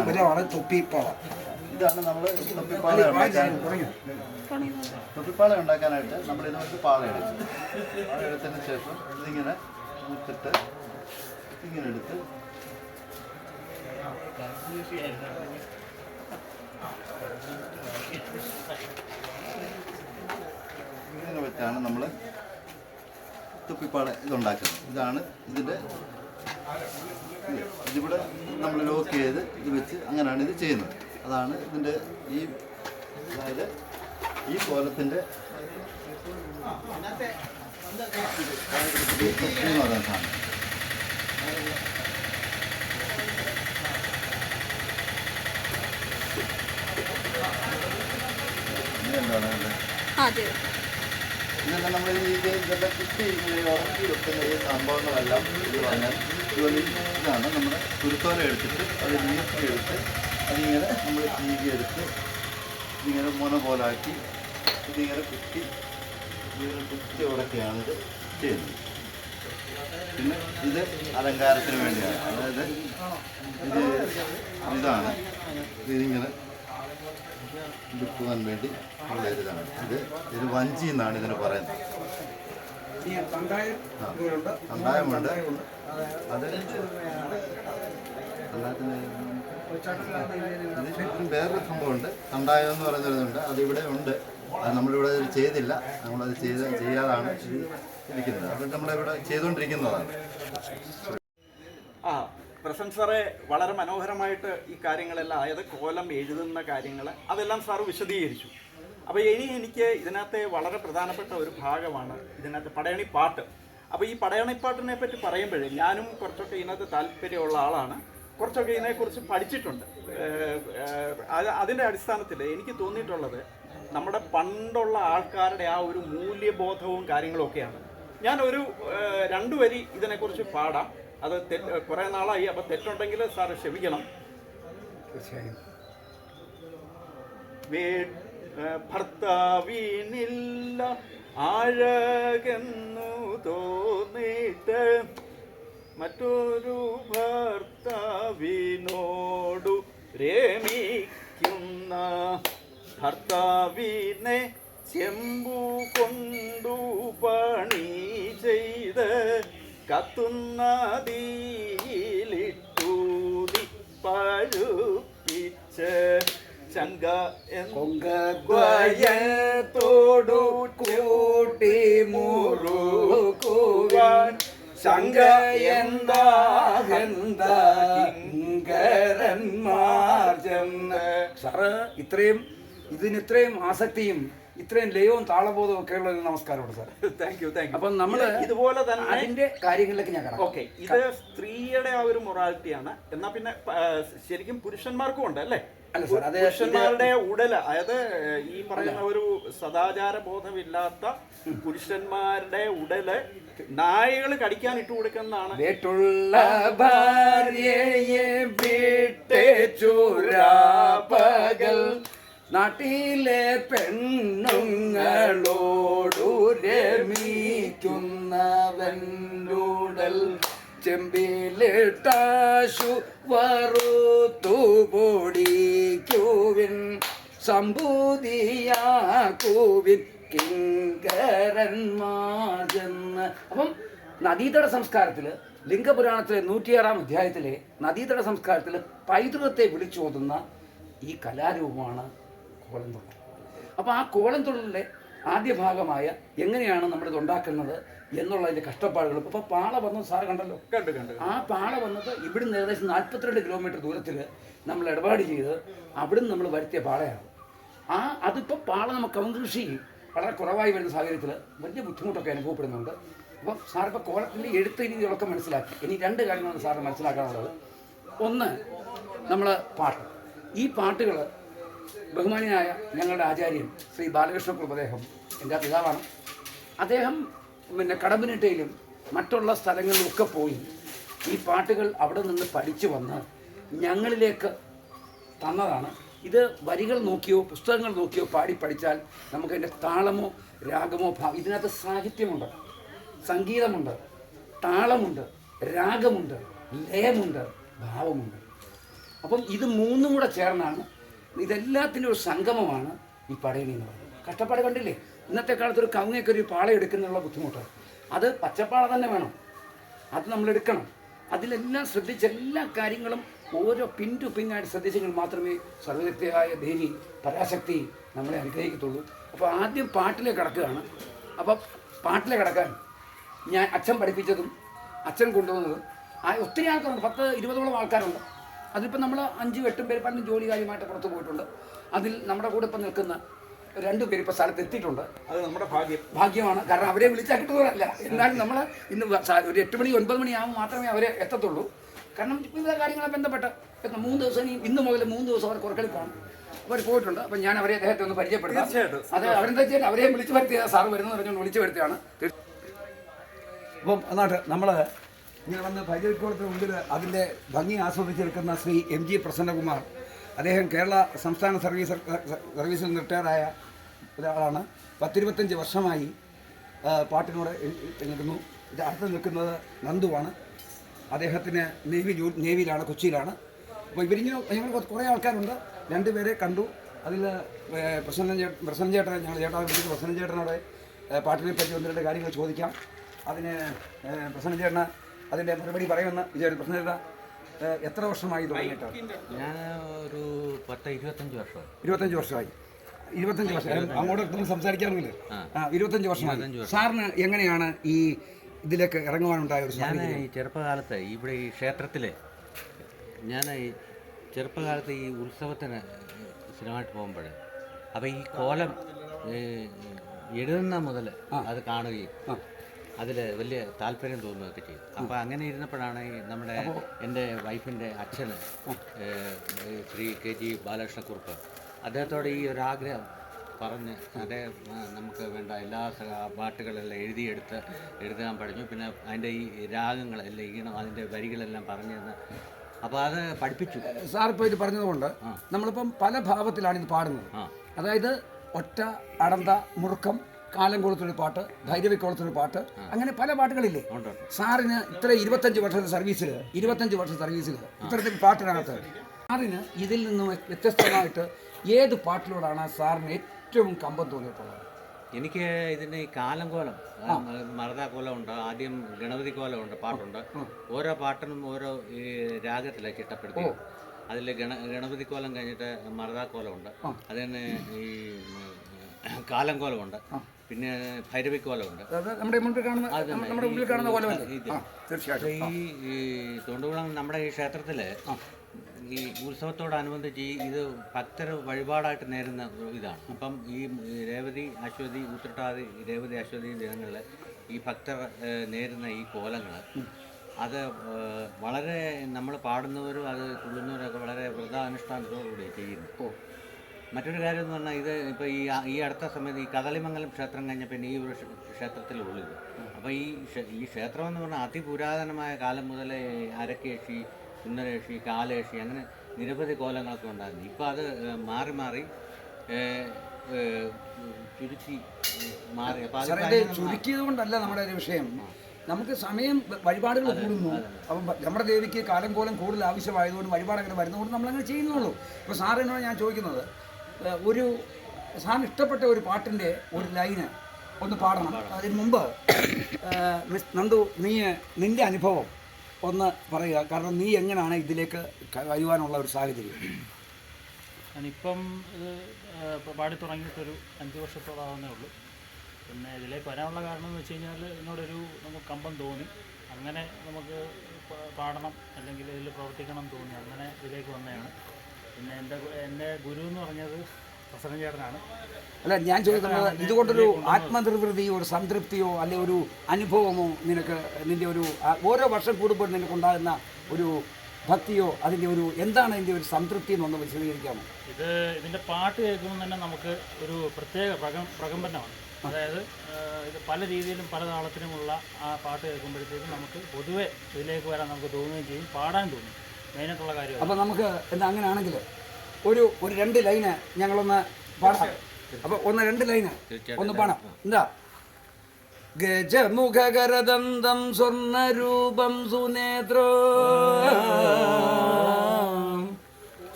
ഒരാളെ തൊപ്പിപ്പാള. ഇതാണ് നമ്മൾ തൊപ്പിപ്പാള ഉണ്ടാക്കാനായിട്ട് നമ്മൾ ഇതുപോലെ പാള എടുക്കും. പാള എടുത്തതിന് ശേഷം ഇതിങ്ങനെ മുത്തിട്ട് ഇങ്ങനെ എടുത്ത് ഇങ്ങനെ വെച്ചാണ് നമ്മൾ തുപ്പിപ്പാട ഇതുണ്ടാക്കുന്നത്. ഇതാണ് ഇതിൻ്റെ ഇതിവിടെ നമ്മൾ ലോക്ക് ചെയ്ത് ഇത് വെച്ച് അങ്ങനെയാണ് ഇത് ചെയ്യുന്നത്. അതാണ് ഇതിൻ്റെ അതായത് ഈ കോലത്തിൻ്റെ തൊപ്പി എന്ന് പറയുന്ന സാധനം. ഇതെല്ലാം നമ്മൾ ഇതെല്ലാം കുത്തി ഇങ്ങനെ ഉറക്കി വെക്കുന്ന ഈ സംഭവങ്ങളെല്ലാം ഇത് പറഞ്ഞാൽ ഇതുപോലെ ഇതാണ് നമ്മുടെ കുരുത്തോല എടുത്തിട്ട് അത് നീക്കിയെടുത്ത് അതിങ്ങനെ നമ്മൾ ചീകിയെടുത്ത് ഇങ്ങനെ മുന പോലാക്കി ഇതിങ്ങനെ കുത്തി ഉടക്കെയാണ് ഇത് ചെയ്യുന്നത്. പിന്നെ ഇത് അലങ്കാരത്തിന് വേണ്ടിയാണ്. അതായത് ഇതാണ് ഇതിങ്ങനെ വിൽക്കുവാൻ വേണ്ടി ഉള്ള ഇതാണ്. ഇത് വഞ്ചി എന്നാണ് ഇതിന് പറയുന്നത്. കണ്ടായമുണ്ട്. അത് വേറൊരു സംഭവമുണ്ട്, കണ്ടായം എന്ന് പറയുന്നതുണ്ട്. അതിവിടെ ഉണ്ട്. അത് നമ്മളിവിടെ ചെയ്തില്ല. നമ്മളത് ചെയ്യാതാണ് ഇരിക്കുന്നത്. അത് നമ്മളിവിടെ ചെയ്തുകൊണ്ടിരിക്കുന്നതാണ്. പ്രസന്റ് സാറെ വളരെ മനോഹരമായിട്ട് ഈ കാര്യങ്ങളെല്ലാം, അതായത് കോലം എഴുതുന്ന കാര്യങ്ങൾ അതെല്ലാം സാറ് വിശദീകരിച്ചു. അപ്പോൾ ഇനി എനിക്ക് ഇതിനകത്തെ വളരെ പ്രധാനപ്പെട്ട ഒരു ഭാഗമാണ് ഇതിനകത്ത് പടയണിപ്പാട്ട്. അപ്പോൾ ഈ പടയണിപ്പാട്ടിനെ പറ്റി പറയുമ്പോഴേ ഞാനും കുറച്ചൊക്കെ ഇതിനകത്ത് താല്പര്യമുള്ള ആളാണ്. കുറച്ചൊക്കെ ഇതിനെക്കുറിച്ച് പഠിച്ചിട്ടുണ്ട്. അതിൻ്റെ അടിസ്ഥാനത്തിൽ എനിക്ക് തോന്നിയിട്ടുള്ളത് നമ്മുടെ പണ്ടുള്ള ആൾക്കാരുടെ ആ ഒരു മൂല്യബോധവും കാര്യങ്ങളൊക്കെയാണ്. ഞാനൊരു 2 വരി ഇതിനെക്കുറിച്ച് പാടാം. അത് കുറേ നാളായി, അപ്പോൾ തെറ്റുണ്ടെങ്കിൽ സാറ് ക്ഷമിക്കണം. ഭർത്താവിനില്ല ആഴകെന്നു തോന്നിട്ട് മറ്റൊരു ഭർത്താവിനോടു രമിക്കുന്ന ഭർത്താവിനെ ചെമ്പു കൊണ്ടു പണി ചെയ്ത് കത്തുന്നതിലിട്ടൂതി പഴുപ്പിച്ച് ശങ്ക ോടു കൂട്ടി മുറുക്കുവാൻ ശങ്ക എന്താരന്മാർ ചെന്ന്. സാറ് ഇതിനിത്രയും ആസക്തിയും ഇത്രയും ലയവും താളബോധവും ഒക്കെ ഉള്ള നമസ്കാരമുണ്ട് സാർ. Thank you. അപ്പം നമ്മൾ ഇതുപോലെ തന്നെ അതിന്റെ കാര്യങ്ങളിലേക്ക് ഞാൻ കാണാം. ഓക്കെ, ഇത് സ്ത്രീയുടെ ആ ഒരു മൊറാലിറ്റിയാണ്. എന്നാൽ പിന്നെ ശരിക്കും പുരുഷന്മാർക്കും ഉണ്ട് അല്ലേ? പുരുഷന്മാരുടെ ഉടല്, അതായത് ഈ പറയുന്ന ഒരു സദാചാര ബോധമില്ലാത്ത പുരുഷന്മാരുടെ ഉടല് നായകൾ കടിക്കാൻ ഇട്ടു കൊടുക്കുന്നതാണ്. വീട്ടുള്ള ഭാര്യയെ വിട്ടേച്ചുരാപകൽ നാട്ടിലെ പെണ്ണുങ്ങളോടു രമിക്കുന്നവനുടൽ ചെമ്പിലിട്ടാശു വറുത്തു പൊടിക്കുവിൻ സംഭൂതിയാക്കുവിൻ കിങ്കരന്മാർ ചെന്ന്. അപ്പം നദീതട സംസ്കാരത്തിൽ ലിംഗപുരാണത്തിലെ 106-ാം അധ്യായത്തിലെ നദീതട സംസ്കാരത്തിൽ പൈതൃകത്തെ വിളിച്ചോതുന്ന ഈ കലാരൂപമാണ് കോലംതുള്ളൽ. അപ്പോൾ ആ കോലംതുള്ളലിൻ്റെ ആദ്യ ഭാഗമായ എങ്ങനെയാണ് നമ്മളിത് ഉണ്ടാക്കുന്നത് എന്നുള്ളതിൻ്റെ കഷ്ടപ്പാടുകൾ. ഇപ്പോൾ പാള വന്നത് സാറ് കണ്ടല്ലോ. ആ പാള വന്നത് ഇവിടുന്ന് ഏകദേശം 42 കിലോമീറ്റർ ദൂരത്തിൽ നമ്മൾ ഇടപാട് ചെയ്ത് അവിടുന്ന് നമ്മൾ വരുത്തിയ പാളയാണ്. അതിപ്പോൾ പാള നമുക്ക് കവുങ്കൃഷി വളരെ കുറവായി വരുന്ന സാഹചര്യത്തിൽ വലിയ ബുദ്ധിമുട്ടൊക്കെ അനുഭവപ്പെടുന്നുണ്ട്. അപ്പം സാറിപ്പോൾ കോലത്തിൻ്റെ എഴുത്ത് രീതികളൊക്കെ മനസ്സിലാക്കി. ഇനി 2 കാര്യങ്ങളാണ് സാറിന് മനസ്സിലാക്കാനുള്ളത്. ഒന്ന്, നമ്മൾ പാട്ട്. ഈ പാട്ടുകൾ ബഹുമാനിയായ ഞങ്ങളുടെ ആചാര്യൻ ശ്രീ ബാലകൃഷ്ണക്കുറുപ്പ്, അദ്ദേഹം എൻ്റെ പിതാവാണ്. അദ്ദേഹം കടമ്പനിട്ടയിലും മറ്റുള്ള സ്ഥലങ്ങളിലൊക്കെ പോയി ഈ പാട്ടുകൾ അവിടെ നിന്ന് പഠിച്ചു വന്ന് ഞങ്ങളിലേക്ക് തന്നതാണ്. ഇത് വരികൾ നോക്കിയോ പുസ്തകങ്ങൾ നോക്കിയോ പാടി പഠിച്ചാൽ നമുക്കതിൻ്റെ താളമോ രാഗമോ ഇതിനകത്ത് സാഹിത്യമുണ്ട്, സംഗീതമുണ്ട്, താളമുണ്ട്, രാഗമുണ്ട്, ലയമുണ്ട്, ഭാവമുണ്ട്. അപ്പം ഇത് 3ഉം കൂടെ ചേർന്നാണ്, ഇതെല്ലാത്തിൻ്റെ ഒരു സംഗമമാണ് ഈ പടയണി എന്ന് പറയുന്നത്. കഷ്ടപ്പാട് കണ്ടില്ലേ? ഇന്നത്തെ കാലത്ത് ഒരു കവുങ്ങയൊക്കെ ഒരു പാള എടുക്കുന്നുള്ള ബുദ്ധിമുട്ട്, അത് പച്ചപ്പാള തന്നെ വേണം, അത് നമ്മളെടുക്കണം. അതിലെല്ലാം ശ്രദ്ധിച്ച് എല്ലാ കാര്യങ്ങളും ഓരോ പിൻ ടു പിന്നായിട്ട് ശ്രദ്ധിച്ചെങ്കിൽ മാത്രമേ സർവശക്തിയായ ദേവി പരാശക്തി നമ്മളെ അനുഗ്രഹിക്കത്തുള്ളൂ. അപ്പോൾ ആദ്യം പാട്ടിലേക്ക് കടക്കുകയാണ്. അപ്പോൾ പാട്ടിലേക്ക് കടക്കാൻ അച്ഛൻ പഠിപ്പിച്ചതും അച്ഛൻ കൊണ്ടുവന്നതും ഒത്തിരി ആൾക്കാരുണ്ട്, 10-20ഓളം ആൾക്കാരുണ്ട്. അതിലിപ്പോൾ നമ്മൾ 5-8 പേര് പലരും ജോലി കാര്യമായിട്ട് പുറത്ത് പോയിട്ടുണ്ട്. അതിൽ നമ്മുടെ കൂടെ ഇപ്പം നിൽക്കുന്ന 2 പേര് ഇപ്പോൾ സ്ഥലത്ത് എത്തിയിട്ടുണ്ട്. അത് നമ്മുടെ ഭാഗ്യമാണ്. കാരണം അവരെ വിളിച്ചാൽ കിട്ടുന്നതല്ല. എന്നാലും നമ്മൾ ഇന്ന് ഒരു 8 മണി 9 മണിയാകുമ്പോൾ മാത്രമേ അവരെ എത്തത്തുള്ളൂ. കാരണം വിവിധ കാര്യങ്ങളെ ബന്ധപ്പെട്ട് 3 ദിവസം ഇന്ന് മുതൽ 3 ദിവസം അവർ കുറക്കൽ കാണും. അവർ പോയിട്ടുണ്ട്. അപ്പം ഞാൻ അദ്ദേഹത്തെ ഒന്ന് പരിചയപ്പെടുത്താം. അത് അവരെന്താ വെച്ചാൽ അവരെയും വിളിച്ചു വരുത്തിയത്, സാറ് വരുന്നത് പറഞ്ഞുകൊണ്ട് വിളിച്ചു വരുത്തിയാണ്. അപ്പം എന്നാട്ട് നമ്മൾ ഇങ്ങനെ വന്ന് ഭൈരവിക്കോളത്തിന് മുമ്പിൽ അതിൻ്റെ ഭംഗി ആസ്വദിച്ചെടുക്കുന്ന ശ്രീ MG പ്രസന്നകുമാർ, അദ്ദേഹം കേരള സംസ്ഥാന സർവീസിൽ റിട്ടയറായ ഒരാളാണ്. 10-25 വർഷമായി പാട്ടിനോട് നിൽക്കുന്നു. ഇത് അടുത്ത് നിൽക്കുന്നത് നന്ദുവാണ്. അദ്ദേഹത്തിന് നേവിയിലാണ്, കൊച്ചിയിലാണ്. അപ്പോൾ ഇവരിങ്ങനെ ഞങ്ങൾ കുറേ ആൾക്കാരുണ്ട്. 2 പേരെ കണ്ടു. അതിൽ പ്രസന്നൻ ചേട്ടനെ ഞങ്ങൾ വിളിച്ച് പ്രസന്നൻ ചേട്ടനോട് പാട്ടിനെ പറ്റി 1-2 കാര്യങ്ങൾ ചോദിക്കാം. അതിന് പ്രസന്നൻ ചേട്ടന് അതിൻ്റെ മറുപടി പറയുമെന്ന് വിചാരിച്ചു. പ്രസന്നൻ ചേട്ടൻ എത്ര വർഷമായി തുടങ്ങിയിട്ട്? ഞാൻ ഒരു 10-25 വർഷമായി. 25 വർഷമായി. 25 വർഷം അങ്ങോട്ട് സംസാരിക്കാറില്ല. 25 വർഷമായി. സാറിന് എങ്ങനെയാണ് ഈ ഇതിലേക്ക് ഇറങ്ങുവാനുണ്ടായ ഒരു ഞാൻ ഈ ചെറുപ്പകാലത്ത് ഇവിടെ ഈ ക്ഷേത്രത്തിൽ ചെറുപ്പകാലത്ത് ഈ ഉത്സവത്തിന് സ്ഥിരമായിട്ട് പോകുമ്പോൾ അപ്പോൾ ഈ കോലം എഴുതുന്ന മുതൽ അത് കാണുകയും അതിൽ വലിയ താല്പര്യം തോന്നുകയൊക്കെ ചെയ്തു. അപ്പോൾ അങ്ങനെ ഇരുന്നപ്പോഴാണ് ഈ എൻ്റെ വൈഫിൻ്റെ അച്ഛന് ശ്രീ KG ബാലകൃഷ്ണക്കുറുപ്പ് അദ്ദേഹത്തോട് ഈ ഒരാഗ്രഹം പറഞ്ഞ് അദ്ദേഹം നമുക്ക് വേണ്ട എല്ലാ പാട്ടുകളെല്ലാം എഴുതാൻ പഠിച്ചു. പിന്നെ അതിൻ്റെ ഈ രാഗങ്ങളെല്ലാം ഈണം അതിൻ്റെ വരികളെല്ലാം പറഞ്ഞു തന്ന് അപ്പോൾ അത് പഠിപ്പിച്ചു. സാറിപ്പോൾ ഇത് പറഞ്ഞതുകൊണ്ട് നമ്മളിപ്പം പല ഭാവത്തിലാണ് ഇത് പാടുന്നത്. അതായത് ഒറ്റ, അടന്ത, മുറുക്കം, കാലംകുളത്തൊരു പാട്ട്, ഭൈരവിക്കോളത്തൊരു പാട്ട്, അങ്ങനെ പല പാട്ടുകളില്ലേ. സാറിന് ഇത്ര 25 വർഷത്തെ സർവീസിൽ ഇത്തരത്തിൽ പാട്ടിനകത്ത് സാറിന് ഇതിൽ നിന്നും വ്യത്യസ്തമായിട്ട് ഏത് പാട്ടിലൂടെയാണ് സാറിന് ഏറ്റവും കമ്പം തോന്നിയിട്ടുള്ളത്? എനിക്ക് ഇതിൻ്റെ ഈ കാലംകോലം, മറതാക്കോലമുണ്ട്, ആദ്യം ഗണപതി കോലമുണ്ട്, പാട്ടുണ്ട്. ഓരോ പാട്ടിനും ഓരോ ഈ രാഗത്തിലാണ് ചിട്ടപ്പെടുത്തി. അതിൽ ഗണപതി കോലം കഴിഞ്ഞിട്ട് മറതാക്കോലമുണ്ട്, അത് തന്നെ ഈ കാലംകോലമുണ്ട്, പിന്നെ ഭൈരവിക്കോലമുണ്ട്. നമ്മുടെ മുമ്പിൽ കാണുന്ന ഈ തൊണ്ടുകുളം നമ്മുടെ ഈ ക്ഷേത്രത്തിൽ ഈ ഉത്സവത്തോടനുബന്ധിച്ച് ഇത് ഭക്തർ വഴിപാടായിട്ട് നേരുന്ന ഇതാണ്. അപ്പം ഈ രേവതി അശ്വതി ഉത്രട്ടാതി രേവതി അശ്വതി ദിനങ്ങളിൽ ഈ ഭക്തർ നേരുന്ന ഈ കോലങ്ങൾ അത് വളരെ നമ്മൾ പാടുന്നവരും അത് തുള്ളുന്നവരൊക്കെ വളരെ വ്രതാനുഷ്ഠാനത്തോടുകൂടി ചെയ്യുന്നു. മറ്റൊരു കാര്യം എന്ന് പറഞ്ഞാൽ ഇത് ഇപ്പോൾ ഈ അടുത്ത സമയത്ത് ഈ കദളിമംഗലം ക്ഷേത്രം കഴിഞ്ഞപ്പോൾ ഈ ഒരു ക്ഷേത്രത്തിലുള്ളത്. അപ്പോൾ ഈ ക്ഷേത്രം എന്ന് പറഞ്ഞാൽ അതിപുരാതനമായ കാലം മുതലേ അരക്കേശി, സുന്ദരേഷി, കാലേഷി അങ്ങനെ നിരവധി കോലങ്ങളൊക്കെ ഉണ്ടായിരുന്നു. ഇപ്പോൾ അത് മാറി മാറി ചുരുക്കിയത് കൊണ്ടല്ല നമ്മുടെ ഒരു വിഷയം. നമുക്ക് സമയം വഴിപാടുകൾ കൂടുന്നു. അപ്പം നമ്മുടെ ദേവിക്ക് കാലം കോലം കൂടുതൽ ആവശ്യമായതുകൊണ്ട് വഴിപാടങ്ങനെ വരുന്നതുകൊണ്ട് നമ്മളങ്ങനെ ചെയ്യുന്നുള്ളൂ. ഇപ്പോൾ സാറിനോട് ഞാൻ ചോദിക്കുന്നത്, ഒരു സാറിന് ഇഷ്ടപ്പെട്ട ഒരു പാട്ടിൻ്റെ ഒരു ലൈന് ഒന്ന് പാടണം. അതിന് മുമ്പ് മിസ് നന്ദു, നിൻ്റെ അനുഭവം ഒന്ന് പറയുക. കാരണം നീ എങ്ങനെയാണ് ഇതിലേക്ക് വരുവാനുള്ള ഒരു സാഹചര്യം? ഞാനിപ്പം ഇത് പാടി തുടങ്ങിയിട്ടൊരു 5 വർഷത്തോളാവുന്നേ ഉള്ളൂ. പിന്നെ ഇതിലേക്ക് വരാനുള്ള കാരണം എന്ന് വെച്ച് കഴിഞ്ഞാൽ എന്നോടൊരു നമുക്ക് കമ്പം തോന്നി, അങ്ങനെ നമുക്ക് പാടണം അല്ലെങ്കിൽ ഇതിൽ പ്രവർത്തിക്കണം തോന്നി, അങ്ങനെ ഇതിലേക്ക് വന്നതാണ്. പിന്നെ എൻ്റെ ഗുരു എന്ന് പറഞ്ഞത് പ്രസന്നൻ ചേട്ടനാണ്. അല്ല, ഞാൻ ചോദിക്കുന്നത് ഇതുകൊണ്ടൊരു ആത്മനിർവൃതിയോ ഒരു സംതൃപ്തിയോ അല്ലെ ഒരു അനുഭവമോ നിനക്ക്, നിൻ്റെ ഒരു ഓരോ വർഷം കൂടുമ്പോൾ നിനക്കുണ്ടാകുന്ന ഒരു ഭക്തിയോ അതിൻ്റെ ഒരു എന്താണ് അതിൻ്റെ ഒരു സംതൃപ്തി എന്നൊന്ന് വിശദീകരിക്കാമോ? ഇതിൻ്റെ പാട്ട് കേൾക്കുമ്പോൾ തന്നെ നമുക്ക് ഒരു പ്രത്യേക പ്രകമ്പനമാണ്. അതായത് ഇത് പല രീതിയിലും പല താളത്തിനുമുള്ള ആ പാട്ട് കേൾക്കുമ്പോഴത്തേക്കും നമുക്ക് പൊതുവെ ഇതിലേക്ക് വരാൻ നമുക്ക് തോന്നുകയും ചെയ്യും, പാടാൻ തോന്നും. മെയിനായിട്ടുള്ള കാര്യം. അപ്പോൾ നമുക്ക് എന്താ അങ്ങനെയാണെങ്കിൽ ഒരു 2 ലൈന് ഞങ്ങളൊന്ന് പാടാം. അപ്പോൾ 1-2 ലൈന് ഒന്ന് പാടാം. എന്താ? ഗജമുഖകരദന്തം സ്വർണ്ണരൂപം സുനേത്രോ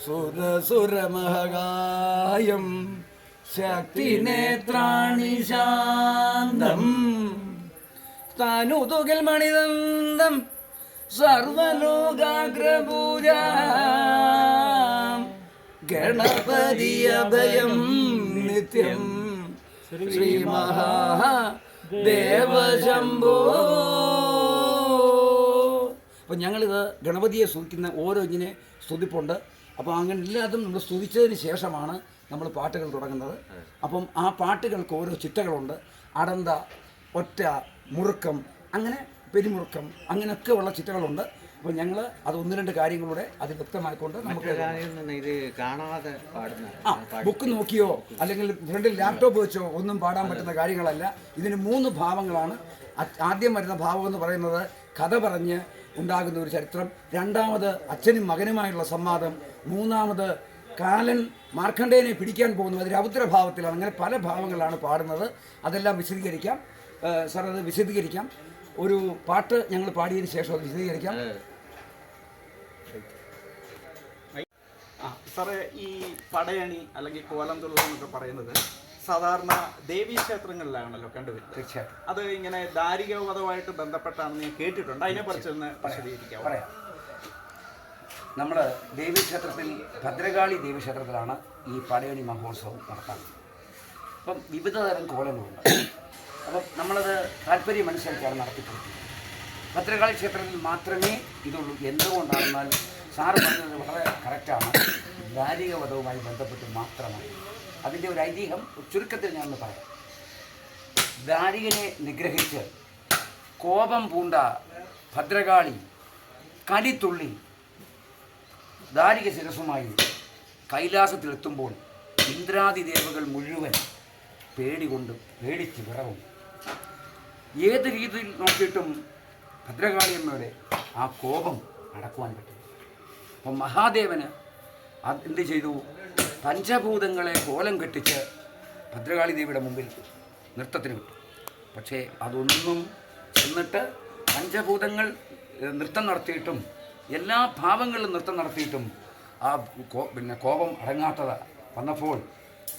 സുരസുരമഹകായം ശക്തിനേത്രാണി ശാന്തം തനുതുകിൽ മണിദന്തം സർവലോകാഗ്രപൂജ ഗണപതി അഭയം നിത്യം ശ്രീ മഹാദേവശംഭോ. അപ്പം ഞങ്ങളിത് ഗണപതിയെ സ്തുതിക്കുന്ന ഓരോ ഇങ്ങനെ സ്തുതിപ്പുണ്ട്. അപ്പോൾ അങ്ങനെ എല്ലാതും നമ്മൾ സ്തുതിച്ചതിന് ശേഷമാണ് നമ്മൾ പാട്ടുകൾ തുടങ്ങുന്നത്. അപ്പം ആ പാട്ടുകൾക്ക് ഓരോ ചിട്ടകളുണ്ട്. അടന്ത, ഒറ്റ, മുറുക്കം, അങ്ങനെ പെരുമുറുക്കം, അങ്ങനെയൊക്കെ ഉള്ള ചിട്ടകളുണ്ട്. അപ്പോൾ ഞങ്ങൾ അത് 1-2 കാര്യങ്ങളൂടെ അത് വ്യക്തമായിക്കൊണ്ട് നമുക്ക് ഇത് കാണാതെ പാടുന്ന ബുക്ക് നോക്കിയോ അല്ലെങ്കിൽ ഫ്രണ്ടിൽ ലാപ്ടോപ്പ് വെച്ചോ ഒന്നും പാടാൻ പറ്റുന്ന കാര്യങ്ങളല്ല. ഇതിന് 3 ഭാവങ്ങളാണ്. ആദ്യം വരുന്ന ഭാവം എന്ന് പറയുന്നത് കഥ പറഞ്ഞ് ഉണ്ടാകുന്ന ഒരു ചരിത്രം, രണ്ടാമത് അച്ഛനും മകനുമായുള്ള സംവാദം, മൂന്നാമത് കാലൻ മാർക്കണ്ഡേയനെ പിടിക്കാൻ പോകുന്നു, അത് രൗദ്രഭാവത്തിലാണ്. അങ്ങനെ പല ഭാവങ്ങളാണ് പാടുന്നത്. അതെല്ലാം വിശദീകരിക്കാം സാർ, അത് വിശദീകരിക്കാം. ഒരു പാട്ട് ഞങ്ങൾ പാടിയതിന് ശേഷം അത് വിശദീകരിക്കാം. സാറേ, ഈ പടയണി അല്ലെങ്കിൽ കോലംതുള്ളൽ എന്നൊക്കെ പറയുന്നത് സാധാരണ ദേവീക്ഷേത്രങ്ങളിലാണല്ലോ കണ്ടുവരുന്നത്. തീർച്ചയായിട്ടും അത് ഇങ്ങനെ ദാരികവധവുമായിട്ട് ബന്ധപ്പെട്ടാണെന്ന് ഞാൻ കേട്ടിട്ടുണ്ട്. അതിനെക്കുറിച്ചൊന്ന് വിശദീകരിക്കാം. പറയാം. നമ്മൾ ദേവീക്ഷേത്രത്തിൽ ഭദ്രകാളി ദേവീക്ഷേത്രത്തിലാണ് ഈ പടയണി മഹോത്സവം നടത്തുന്നത്. അപ്പം വിവിധ തരം കോലങ്ങളുണ്ട്. അപ്പം നമ്മളത് താല്പര്യമനുസരിച്ചാണ് നടത്തിക്കൊടുക്കുന്നത്. ഭദ്രകാളി ക്ഷേത്രത്തിൽ മാത്രമേ ഇതുള്ളൂ. എന്തുകൊണ്ടാണെന്നാൽ സാറ് പറഞ്ഞത് വളരെ കറക്റ്റാണ്. ദാരികവധവുമായി ബന്ധപ്പെട്ട് മാത്രമാണ്. അതിൻ്റെ ഒരു ഐതിഹ്യം ചുരുക്കത്തിൽ ഞാനൊന്ന് പറയാം. ദാരികനെ നിഗ്രഹിച്ച് കോപം പൂണ്ട ഭദ്രകാളി കലിത്തുള്ളി ദാരിക ശിരസുമായി കൈലാസത്തിലെത്തുമ്പോൾ ഇന്ദ്രാദിദേവകൾ മുഴുവൻ പേടിച്ച് വിറവും. ഏത് രീതിയിൽ നോക്കിയിട്ടും ഭദ്രകാളിയമ്മയുടെ ആ കോപം അടക്കുവാൻ പറ്റും. അപ്പം മഹാദേവന് എന്ത് ചെയ്തു? പഞ്ചഭൂതങ്ങളെ കോലം കെട്ടിച്ച് ഭദ്രകാളി ദേവിയുടെ മുമ്പിൽ നൃത്തത്തിന് വിട്ടു. പക്ഷേ അതൊന്നും ചെന്നിട്ട് പഞ്ചഭൂതങ്ങൾ നൃത്തം നടത്തിയിട്ടും എല്ലാ ഭാവങ്ങളിലും നൃത്തം നടത്തിയിട്ടും ആ കോപം അടങ്ങാത്തത് വന്നപ്പോൾ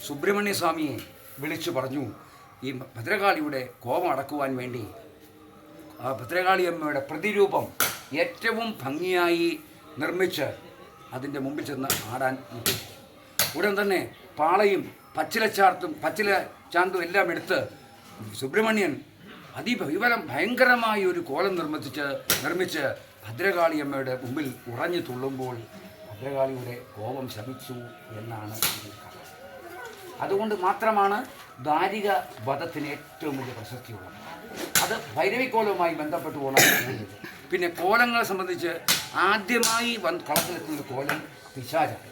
സുബ്രഹ്മണ്യ സ്വാമിയെ വിളിച്ചു പറഞ്ഞു, ഈ ഭദ്രകാളിയുടെ കോപം അടക്കുവാൻ വേണ്ടി ആ ഭദ്രകാളിയമ്മയുടെ പ്രതിരൂപം ഏറ്റവും ഭംഗിയായി നിർമ്മിച്ച് അതിൻ്റെ മുമ്പിൽ ചെന്ന് ആടാൻ നിർദ്ദേശിച്ചു. ഉടൻ തന്നെ പാളയും പച്ചില ചാന്തും എല്ലാം എടുത്ത് സുബ്രഹ്മണ്യൻ ഭയങ്കരമായ ഒരു കോലം നിർമ്മിച്ച് ഭദ്രകാളിയമ്മയുടെ മുമ്പിൽ ഉറഞ്ഞു തുള്ളുമ്പോൾ ഭദ്രകാളിയുടെ കോപം ശമിച്ചു എന്നാണ് ഇതിൽ കഥ. അതുകൊണ്ട് മാത്രമാണ് ദാരിക വധത്തിന് ഏറ്റവും വലിയ പ്രസക്തിയുള്ളത്. അത് ഭൈരവിക്കോലവുമായി ബന്ധപ്പെട്ട് പോകണം. പിന്നെ കോലങ്ങളെ സംബന്ധിച്ച് ആദ്യമായി കളത്തിലെത്തുന്ന കോലം പിശാചാണ്.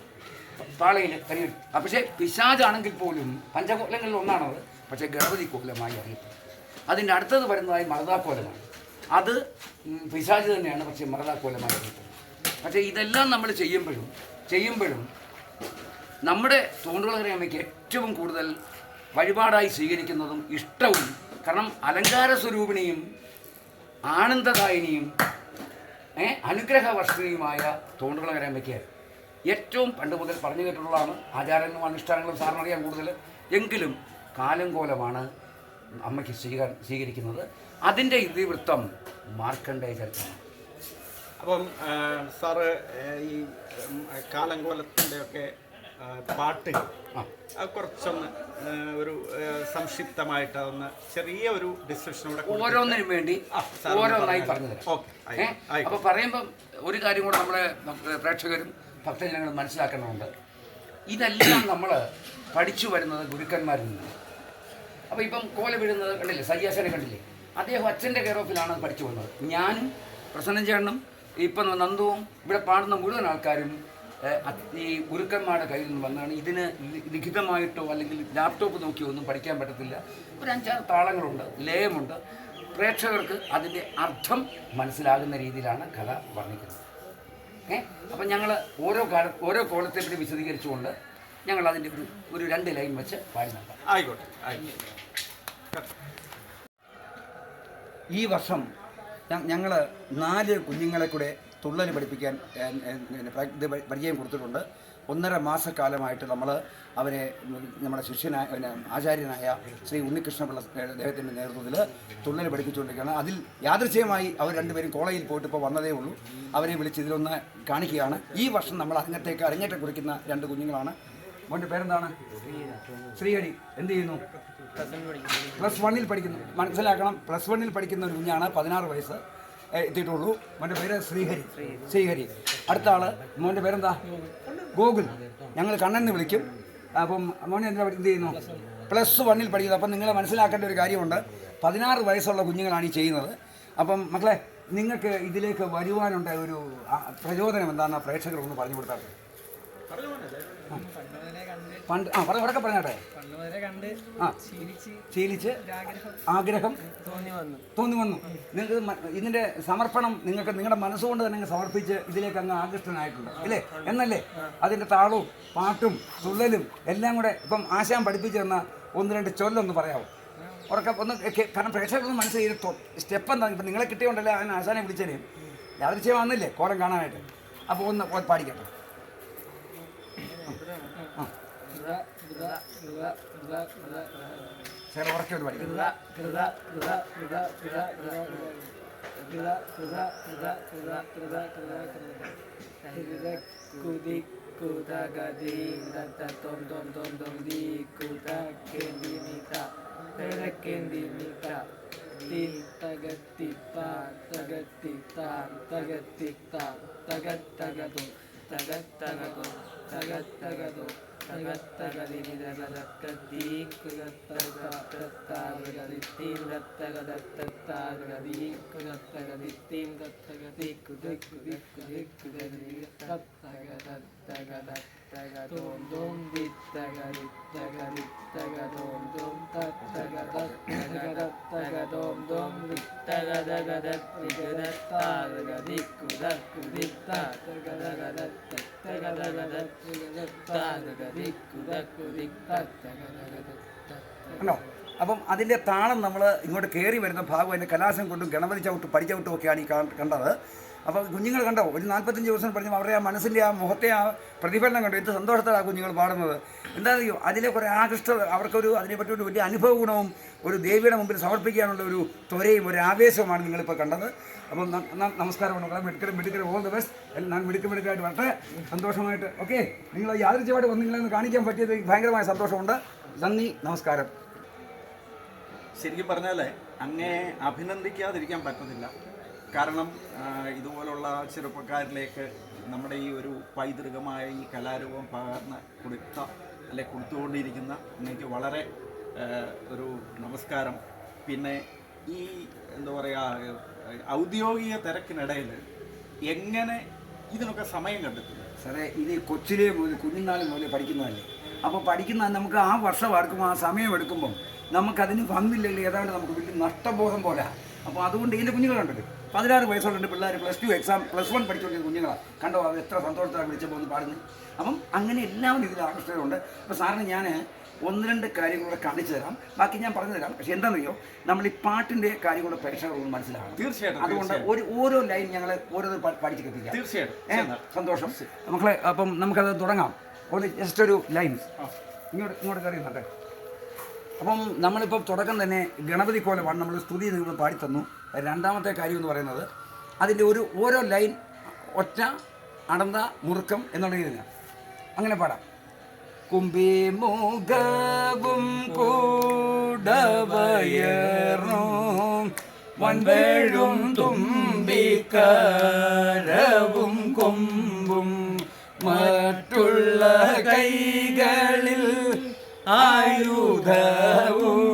പാളയിൽ കരിയും. പക്ഷേ പിശാചാണെങ്കിൽ പോലും പഞ്ചകോലങ്ങളിൽ ഒന്നാണത്. പക്ഷേ ഗണപതി കോലമായി അറിയപ്പെടും. അതിൻ്റെ അടുത്തത് വരുന്നതായി മറുതാക്കോലമാണ്. അത് പിശാച് തന്നെയാണ്, പക്ഷേ മറുതാക്കോലമായി അറിയപ്പെടും. പക്ഷേ ഇതെല്ലാം നമ്മൾ ചെയ്യുമ്പോഴും നമ്മുടെ തോണ്ടുകളമ്മയ്ക്ക് ഏറ്റവും കൂടുതൽ വഴിപാടായി സ്വീകരിക്കുന്നതും ഇഷ്ടവും, കാരണം അലങ്കാര സ്വരൂപിണിയും ആനന്ദദായിനിയും അനുഗ്രഹവർഷിണിയുമായ തോണ്ടുകളമ്മയ്ക്ക് ഏറ്റവും പണ്ട് മുതൽ പറഞ്ഞു കേട്ടിട്ടുള്ളതാണ്. ആചാരങ്ങളും അനുഷ്ഠാനങ്ങളും സാറിനറിയാൻ കൂടുതൽ എങ്കിലും കാലങ്കോലമാണ് അമ്മയ്ക്ക് സ്വീകരിക്കുന്നത്. അതിൻ്റെ ഇതിവൃത്തം മാർക്കണ്ഡേയ ചരിത്രമാണ്. അപ്പം സാറ് ഈ കാലങ്കോലത്തിൻ്റെ ഒക്കെ പാട്ടുകൾ കുറച്ചൊന്ന് ഒരു സംക്ഷിപ്തമായിട്ട് അതൊന്ന് ചെറിയ ഒരു ഡിസ്ക്രിപ്ഷനോടെ ഓരോന്നിനും വേണ്ടി ഓരോന്നായി പറഞ്ഞു തരാം. അപ്പോൾ പറയുമ്പം ഒരു കാര്യം കൂടെ നമ്മളെ പ്രേക്ഷകരും ഭക്തജനങ്ങളും മനസ്സിലാക്കേണ്ടതുണ്ട്. ഇതെല്ലാം നമ്മൾ പഠിച്ചു വരുന്നത് ഗുരുക്കന്മാരിൽ നിന്നാണ്. അപ്പോൾ ഇപ്പം കോല വീഴുന്നത് കണ്ടില്ലേ, സയ്യാസനെ കണ്ടില്ലേ, അദ്ദേഹം അച്ഛൻ്റെ കെയർ ഓഫിലാണ് പഠിച്ചു വന്നത്. ഞാനും പ്രസന്നൻ ചേട്ടനും ഇപ്പം നന്ദുവും ഇവിടെ പാടുന്ന മുഴുവൻ ആൾക്കാരും ഈ ഗുരുക്കന്മാരുടെ കയ്യിൽ നിന്ന് വന്നാണ്. ഇതിന് ലിഖിതമായിട്ടോ അല്ലെങ്കിൽ ലാപ്ടോപ്പ് നോക്കിയോ ഒന്നും പഠിക്കാൻ പറ്റത്തില്ല. ഒരു 5-6 താളങ്ങളുണ്ട്, ലയമുണ്ട്. പ്രേക്ഷകർക്ക് അതിൻ്റെ അർത്ഥം മനസ്സിലാകുന്ന രീതിയിലാണ് കഥ വർണ്ണിക്കുന്നത്. അപ്പം ഞങ്ങൾ ഓരോ കോലത്തെ പറ്റി വിശദീകരിച്ചുകൊണ്ട് ഞങ്ങൾ അതിൻ്റെ ഒരു 2 ലൈൻ വെച്ച് പാടി നോക്കാം. ആയിക്കോട്ടെ. ഈ വർഷം ഞങ്ങൾ 4 കുഞ്ഞുങ്ങളെ കൂടെ തുള്ളൽ പഠിപ്പിക്കാൻ പരിചയം കൊടുത്തിട്ടുണ്ട്. 1.5 മാസക്കാലമായിട്ട് നമ്മൾ അവരെ നമ്മുടെ ശിഷ്യനായ ആചാര്യനായ ശ്രീ ഉണ്ണികൃഷ്ണപിള്ള അദ്ദേഹത്തിൻ്റെ നേതൃത്വത്തിൽ തുള്ളൽ പഠിപ്പിച്ചുകൊണ്ടിരിക്കുകയാണ്. അതിൽ യാദൃച്ഛികമായി അവർ 2 പേരും കോളേജിൽ പോയിട്ട് ഇപ്പോൾ വന്നതേ ഉള്ളൂ. അവരെ വിളിച്ച് ഇതിലൊന്ന് കാണിക്കുകയാണ്. ഈ വർഷം നമ്മൾ അരങ്ങേറ്റം കുറിക്കുന്ന 2 കുഞ്ഞുങ്ങളാണ്. മോൻ്റെ പേരെന്താണ്? ശ്രീഹരി. എന്ത് ചെയ്യുന്നു? +1 പഠിക്കുന്നു. മനസ്സിലാക്കണം, +1 പഠിക്കുന്ന ഒരു കുഞ്ഞാണ്. 16 വയസ്സ് എത്തിയിട്ടുള്ളൂ. മോൻ്റെ പേര് ശ്രീഹരി. അടുത്ത ആള് മോൻ്റെ പേരെന്താ? ഗോകുൽ. ഞങ്ങൾ കണ്ണെന്ന് വിളിക്കും. അപ്പം മോനെ എന്ത് ചെയ്യുന്നു? +1 പഠിക്കുന്നത്. അപ്പം നിങ്ങൾ മനസ്സിലാക്കേണ്ട ഒരു കാര്യമുണ്ട്, 16 വയസ്സുള്ള കുഞ്ഞുങ്ങളാണ് ഈ ചെയ്യുന്നത്. അപ്പം മക്കളെ, നിങ്ങൾക്ക് ഇതിലേക്ക് വരുവാനുണ്ടായ ഒരു പ്രചോദനം എന്താണെന്ന് പ്രേക്ഷകർ ഒന്ന് പറഞ്ഞു കൊടുത്താൽ. പണ്ടൊക്കെ പറഞ്ഞാട്ടെ. ശീലിച്ച് ആഗ്രഹം തോന്നി വന്നു. നിങ്ങൾക്ക് ഇതിൻ്റെ സമർപ്പണം നിങ്ങൾക്ക് നിങ്ങളുടെ മനസ്സുകൊണ്ട് തന്നെ സമർപ്പിച്ച് ഇതിലേക്ക് അങ്ങ് ആകൃഷ്ടനായിട്ടുണ്ട് അല്ലേ? എന്നല്ലേ? അതിൻ്റെ താളവും പാട്ടും തുള്ളലും എല്ലാം കൂടെ ഇപ്പം ആശാൻ പഠിപ്പിച്ചു തന്ന 1-2 ചൊല്ലൊന്ന് പറയാമോ? ഒന്ന് കാരണം പ്രേക്ഷകരൊന്ന് മനസ്സിലായി സ്റ്റെപ്പ് എന്താണ്. ഇപ്പം നിങ്ങളെ കിട്ടിയോണ്ടല്ലേ അതിന് ആശാനെ വിളിച്ചേനെയും യാദൃച്ഛ്യം വന്നില്ലേ കോലം കാണാനായിട്ട്. അപ്പോൾ ഒന്ന് പാടിക്കട്ടെ. ഉറക്കൊരു പാടി. ോ അപ്പം അതിൻ്റെ താളം നമ്മൾ ഇങ്ങോട്ട് കയറി വരുന്ന ഭാഗം അതിൻ്റെ കലാശം കൊണ്ടും ഗണപതി ചവിട്ടും പടിച്ചവിട്ടും ഒക്കെയാണ് ഈ കണ്ടത്. അപ്പോൾ കുഞ്ഞുങ്ങൾ കണ്ടോ, ഒരു 45 ദിവസം പഠിച്ചപ്പോൾ അവരുടെ ആ മനസ്സിൻ്റെ ആ മുഖത്തെ ആ പ്രതിഫലനം കണ്ടു. എന്ത് സന്തോഷത്തോടാണ് കുഞ്ഞുങ്ങൾ പാടുന്നത്. എന്താണെന്നറിയോ, അതിലെ കുറേ അവർക്കൊരു അതിനെപ്പറ്റി ഒരു വലിയ അനുഭവ ഗുണവും ഒരു ദേവിയുടെ മുമ്പിൽ സമർപ്പിക്കാനുള്ള ഒരു ത്വരയും ഒരു ആവേശവുമാണ് നിങ്ങളിപ്പോൾ കണ്ടത്. അപ്പം നമസ്കാരം മക്കളെ, മിടുക്കൽ ഓൾ ദ ബെസ്റ്റ്. ഞാൻ മിടുക്കമായിട്ട് വരട്ടെ, സന്തോഷമായിട്ട്. ഓക്കെ, നിങ്ങൾ യാദൃച്ഛമായിട്ട് വന്ന് നിങ്ങളൊന്ന് കാണിക്കാൻ പറ്റിയത് ഭയങ്കരമായ സന്തോഷമുണ്ട്. നന്ദി, നമസ്കാരം. ശരിക്കും പറഞ്ഞാൽ അങ്ങേ അഭിനന്ദിക്കാതിരിക്കാൻ പറ്റുന്നില്ല. കാരണം ഇതുപോലുള്ള ചെറുപ്പക്കാരിലേക്ക് നമ്മുടെ ഈ ഒരു പൈതൃകമായ ഈ കലാരൂപം പകർന്ന് കൊടുത്തുകൊണ്ടിരിക്കുന്ന അങ്ങേക്ക് വളരെ ഒരു നമസ്കാരം. പിന്നെ ഈ എന്താ പറയുക, ഔദ്യോഗിക തിരക്കിനിടയിൽ എങ്ങനെ ഇതിനൊക്കെ സമയം കണ്ടെത്തുന്നു? സാറേ, ഇത് കൊച്ചിലെ മുതൽ കുഞ്ഞുനാൾ മുതൽ പഠിക്കുന്നതല്ലേ. അപ്പോൾ പഠിക്കുന്ന നമുക്ക് ആ വർഷം എടുക്കുമ്പോൾ ആ സമയം എടുക്കുമ്പം നമുക്കതിന് വന്നില്ലെങ്കിൽ ഏതാണ്ട് നമുക്ക് വലിയ നഷ്ടബോധം പോലെ. അപ്പോൾ അതുകൊണ്ട് ഇതിൻ്റെ കുഞ്ഞുങ്ങളുണ്ടല്ലോ, 16 വയസ്സുള്ള പിള്ളേർ +2 എക്സാം +1 പഠിച്ചുകൊണ്ടിരുന്ന കുഞ്ഞുങ്ങളാണ്. കണ്ടോ, അത് എത്ര സന്തോഷത്തോടെ വിളിച്ചപ്പോൾ ഒന്ന് പാടുന്നത്. അപ്പം അങ്ങനെ എല്ലാവരും ഇതിൽ ആകർഷകരുണ്ട്. അപ്പോൾ സാറിന് ഞാൻ 1-2 കാര്യങ്ങളൂടെ കാണിച്ചു തരാം, ബാക്കി ഞാൻ പറഞ്ഞു തരാം. പക്ഷേ എന്താണെന്നറിയോ, നമ്മൾ ഈ പാട്ടിൻ്റെ കാര്യങ്ങളുടെ പ്രേക്ഷകർ മനസ്സിലാകണം. തീർച്ചയായിട്ടും. അതുകൊണ്ട് ഓരോ ലൈൻ ഞങ്ങൾ ഓരോ പഠിച്ചു കെത്തിക്കാം. തീർച്ചയായിട്ടും. സന്തോഷം മക്കളെ. അപ്പം നമുക്കത് തുടങ്ങാം. ജസ്റ്റ് ഒരു ലൈൻ ഇങ്ങോട്ട് കയറി നോട്ടെ. അപ്പം നമ്മളിപ്പം തുടക്കം തന്നെ ഗണപതി കോലം നമ്മൾ സ്തുതി നിങ്ങൾ പാടിത്തന്നു. രണ്ടാമത്തെ കാര്യം എന്ന് പറയുന്നത് അതിൻ്റെ ഓരോ ലൈൻ ഒറ്റ അടന്ത മുറുക്കം എന്നുള്ള രീതിയിൽ അങ്ങനെ പാടാം. കുംഭിമുഖവും കൂടവയറും വൻവേഴും തുമ്പിക്കരവും കൊമ്പും മറ്റുള്ള കൈകളിൽ ആയുധവും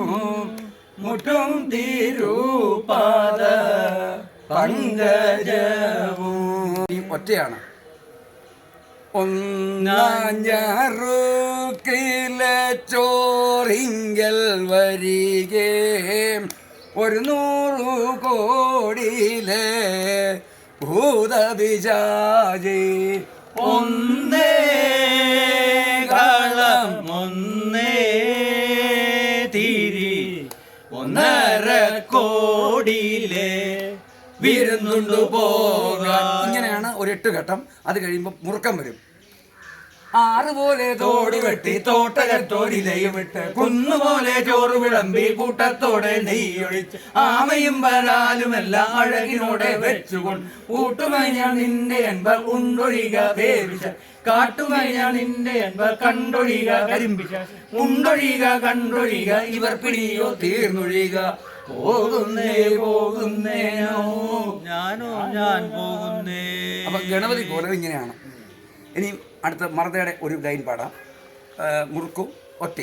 മുട്ടും തിരുപാദ പങ്കജവും. ഒറ്റയാണ്. ഒന്നാഞ്ഞറുക്കിലെ ചോറിങ്കൽ വരികെ 100 കോടിയിലെ ഭൂതപിശാചി ഒന്നേ കളം ഒന്നേ തിരി 1.5 കോടിയിലെ വിരുന്നുണ്ടു പോകാൻ. ഇങ്ങനെയാണ് ഒരു 8 ഘട്ടം. അത് കഴിയുമ്പോൾ മുറുക്കം വരും. 6 പോലെ തോടി വെട്ടി തോട്ടകത്തോരിലയും വിട്ട് കുന്നുപോലെ ചോറ് വിളമ്പി കൂട്ടത്തോടെ നെയ്യൊഴിച്ച് ആമയും വരാലുമെല്ലാം അഴകിനോടെ വെച്ചുകൊണ്ട് കൂട്ടുമൈഞ്ഞാൽ നിന്റെ അൻപർ ഉണ്ടൊഴിക വേവിച്ച കാട്ടുമൈഞ്ഞാൽ നിന്റെ അൻപർ കണ്ടൊഴിക കരിമ്പിച്ച ഉണ്ടൊഴിക കണ്ടൊഴിക ഇവർ പിടിയോ തീർന്നൊഴിക. പോകുന്നേ പോകുന്നേനോ ഞാനോ ഞാൻ പോകുന്നേ. അപ്പൊ ഗണപതി കോലം ഇങ്ങനെയാണ്. ഇനി അടുത്ത മറതയുടെ ഒരു ലൈൻ പാടാം. മുറുക്കും ഒറ്റ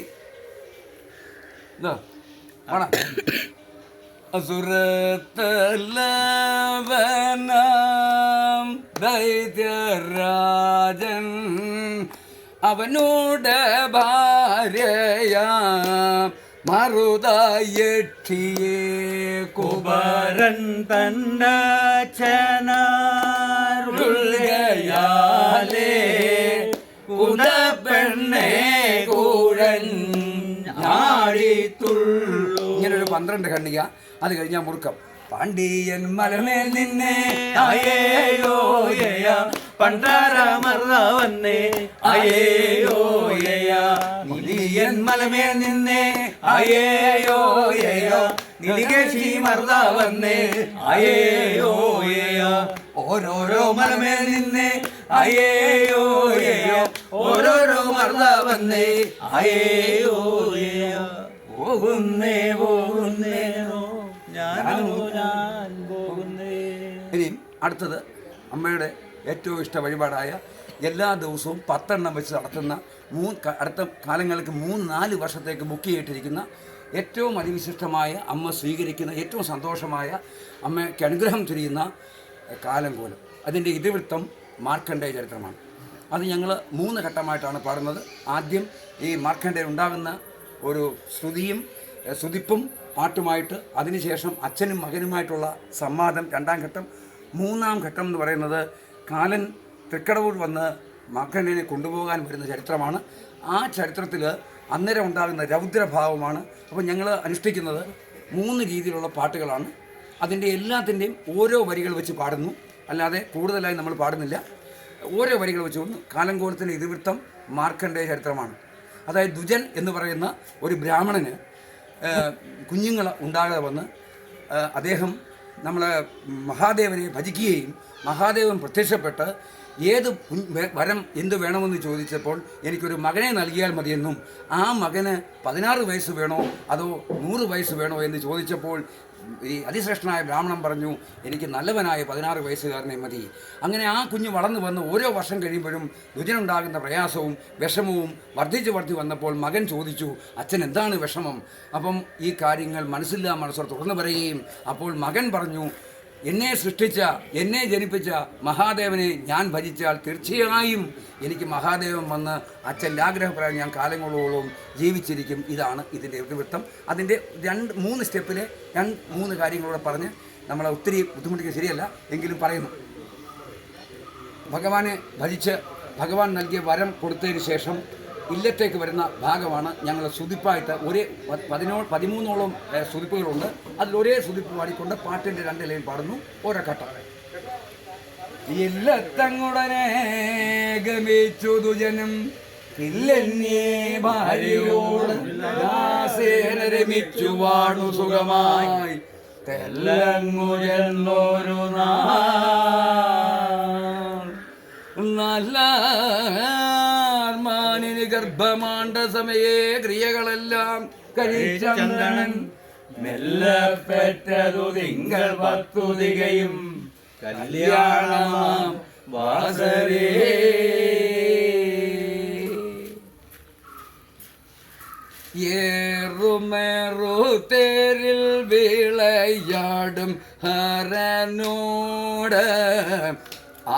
അസുരത്തലവനാം ദൈത്യരാജൻ അവനോട് ഭാര്യയാ മറുതായക്ഷിയെ കുബരൻ തണ്ടച്ചനാരുൾകയാലേ കുതപ്പെണ്ണേ കൂഴൻ ആടിത്തുള്ളൂ. ഇങ്ങനൊരു 12 ഖണ്ഡിക. അത് കഴിഞ്ഞാൽ മുറുക്കം. പാണ്ഡിയൻ മലമേൽ നിന്നെ അയേയോയ പണ്ടാരമർന്നവന്നേ അയേയോയ നിലിയൻ മലമേൽ നിന്നെ അയേയോയ നിലികേശി മർദ്ദവന്നേ അയേയോയ ഓരോരോ മലമേൽ നിന്നെ അയേയോയ ഓരോരോ മർദ്ദവന്നേ അയേയോയ പോകുന്നേ പോകുന്നേനോ ഇനിയും അടുത്തത് അമ്മയുടെ ഏറ്റവും ഇഷ്ട വഴിപാടായ എല്ലാ ദിവസവും 10 എണ്ണം വെച്ച് നടത്തുന്ന അടുത്ത കാലങ്ങൾക്ക് 3-4 വർഷത്തേക്ക് ബുക്ക് ചെയ്തിട്ടിരിക്കുന്ന ഏറ്റവും അതിവിശിഷ്ടമായ അമ്മ സ്വീകരിക്കുന്ന ഏറ്റവും സന്തോഷമായ അമ്മയ്ക്ക് അനുഗ്രഹം ചൊരിയുന്ന കാലം കോലം. അതിൻ്റെ ഇതിവൃത്തം മാർക്കണ്ഡേയ ചരിത്രമാണ്. അത് ഞങ്ങൾ 3 ഘട്ടമായിട്ടാണ് പാടുന്നത്. ആദ്യം ഈ മാർക്കണ്ഡേയൻ ഉണ്ടാകുന്ന ഒരു സ്തുതിപ്പും പാട്ടുമായിട്ട്, അതിനുശേഷം അച്ഛനും മകനുമായിട്ടുള്ള സംവാദം 2ാം ഘട്ടം. 3ാം ഘട്ടം എന്ന് പറയുന്നത് കാലൻ തൃക്കടവൂർ വന്ന് മാർക്കണ്ഡേയനെ കൊണ്ടുപോകാൻ വരുന്ന ചരിത്രമാണ്. ആ ചരിത്രത്തിൽ അന്നേരം ഉണ്ടാകുന്ന രൗദ്രഭാവമാണ്. അപ്പോൾ ഞങ്ങൾ അനുഷ്ഠിക്കുന്നത് 3 രീതിയിലുള്ള പാട്ടുകളാണ്. അതിൻ്റെ എല്ലാത്തിൻ്റെയും ഓരോ വരികൾ വെച്ച് പാടുന്നു, അല്ലാതെ കൂടുതലായി നമ്മൾ പാടുന്നില്ല. ഓരോ വരികൾ വെച്ച് കൊണ്ട് കാലങ്കോലത്തിൻ്റെ ഇതിവൃത്തം മാർക്കണ്ഡേയ ചരിത്രമാണ്. അതായത് ദുജൻ എന്ന് പറയുന്ന ഒരു ബ്രാഹ്മണന് കുഞ്ഞുങ്ങൾ ഉണ്ടാകാതെ വന്ന് അദ്ദേഹം നമ്മളെ മഹാദേവനെ ഭജിക്കുകയും മഹാദേവൻ പ്രത്യക്ഷപ്പെട്ട് ഏത് വരം എന്ത് വേണമെന്ന് ചോദിച്ചപ്പോൾ എനിക്കൊരു മകനെ നൽകിയാൽ മതിയെന്നും ആ മകന് 16 വയസ്സ് വേണോ അതോ 100 വയസ്സ് വേണോ എന്ന് ചോദിച്ചപ്പോൾ ഈ അതിശ്രേഷ്ഠനായ ബ്രാഹ്മണൻ പറഞ്ഞു, എനിക്ക് നല്ലവനായ 16 വയസ്സുകാരനെ മതി. അങ്ങനെ ആ കുഞ്ഞ് വളർന്നു വന്ന് ഓരോ വർഷം കഴിയുമ്പോഴും ദുജനുണ്ടാകുന്ന പ്രയാസവും വിഷമവും വർദ്ധിച്ചു വന്നപ്പോൾ മകൻ ചോദിച്ചു, അച്ഛൻ എന്താണ് വിഷമം? അപ്പം ഈ കാര്യങ്ങൾ മനസ്സില്ലാ മനസ്സോട് തുറന്നു പറയുകയും അപ്പോൾ മകൻ പറഞ്ഞു, എന്നെ സൃഷ്ടിച്ച എന്നെ ജനിപ്പിച്ച മഹാദേവനെ ഞാൻ ഭജിച്ചാൽ തീർച്ചയായും എനിക്ക് മഹാദേവൻ വന്ന് അച്ഛൻ്റെ ആഗ്രഹപ്രകാരം ഞാൻ കാലങ്ങളോളം ജീവിച്ചിരിക്കും. ഇതാണ് ഇതിൻ്റെ ഇതിവൃത്തം. അതിൻ്റെ 2-3 സ്റ്റെപ്പിലെ 2-3 കാര്യങ്ങളൂടെ പറഞ്ഞ് നമ്മളെ ഒത്തിരി ബുദ്ധിമുട്ടിക്കുക ശരിയല്ല, എങ്കിലും പറയുന്നു. ഭഗവാനെ ഭജിച്ച് ഭഗവാൻ നൽകിയ വരം കൊടുത്തതിന് ശേഷം ഇല്ലത്തേക്ക് വരുന്ന ഭാഗമാണ് ഞങ്ങൾ സ്തുതിപ്പായിട്ട്. 13ഓളം സ്തുതിപ്പുകളുണ്ട്. അതിലൊരേ സ്തുതിപ്പ് പാടിക്കൊണ്ട് പാട്ടിൻ്റെ 2 ലൈൻ പാടുന്നു. ഓരോ ഘട്ടം. ഇല്ലത്തങ്ങുടനെ ഗമിച്ചു ദുജനും ഇല്ലെന്നേ ഭാര്യയോട് ദാസേന രമിച്ചു വാണു സുഖമായി തെല്ലങ്ങു ചെന്നൊരു നല്ല മാനിന് ഗർഭമാണ്ട സമയേ ക്രിയകളെല്ലാം കഴിച്ചന്ദ്രൻ മെല്ലെ പെറ്റതു തിങ്കൾ 10 തികയും കല്യാണമാം വാസരേ. ഏറുമേറു തേരിൽ വിളയാടും ഹരനോട്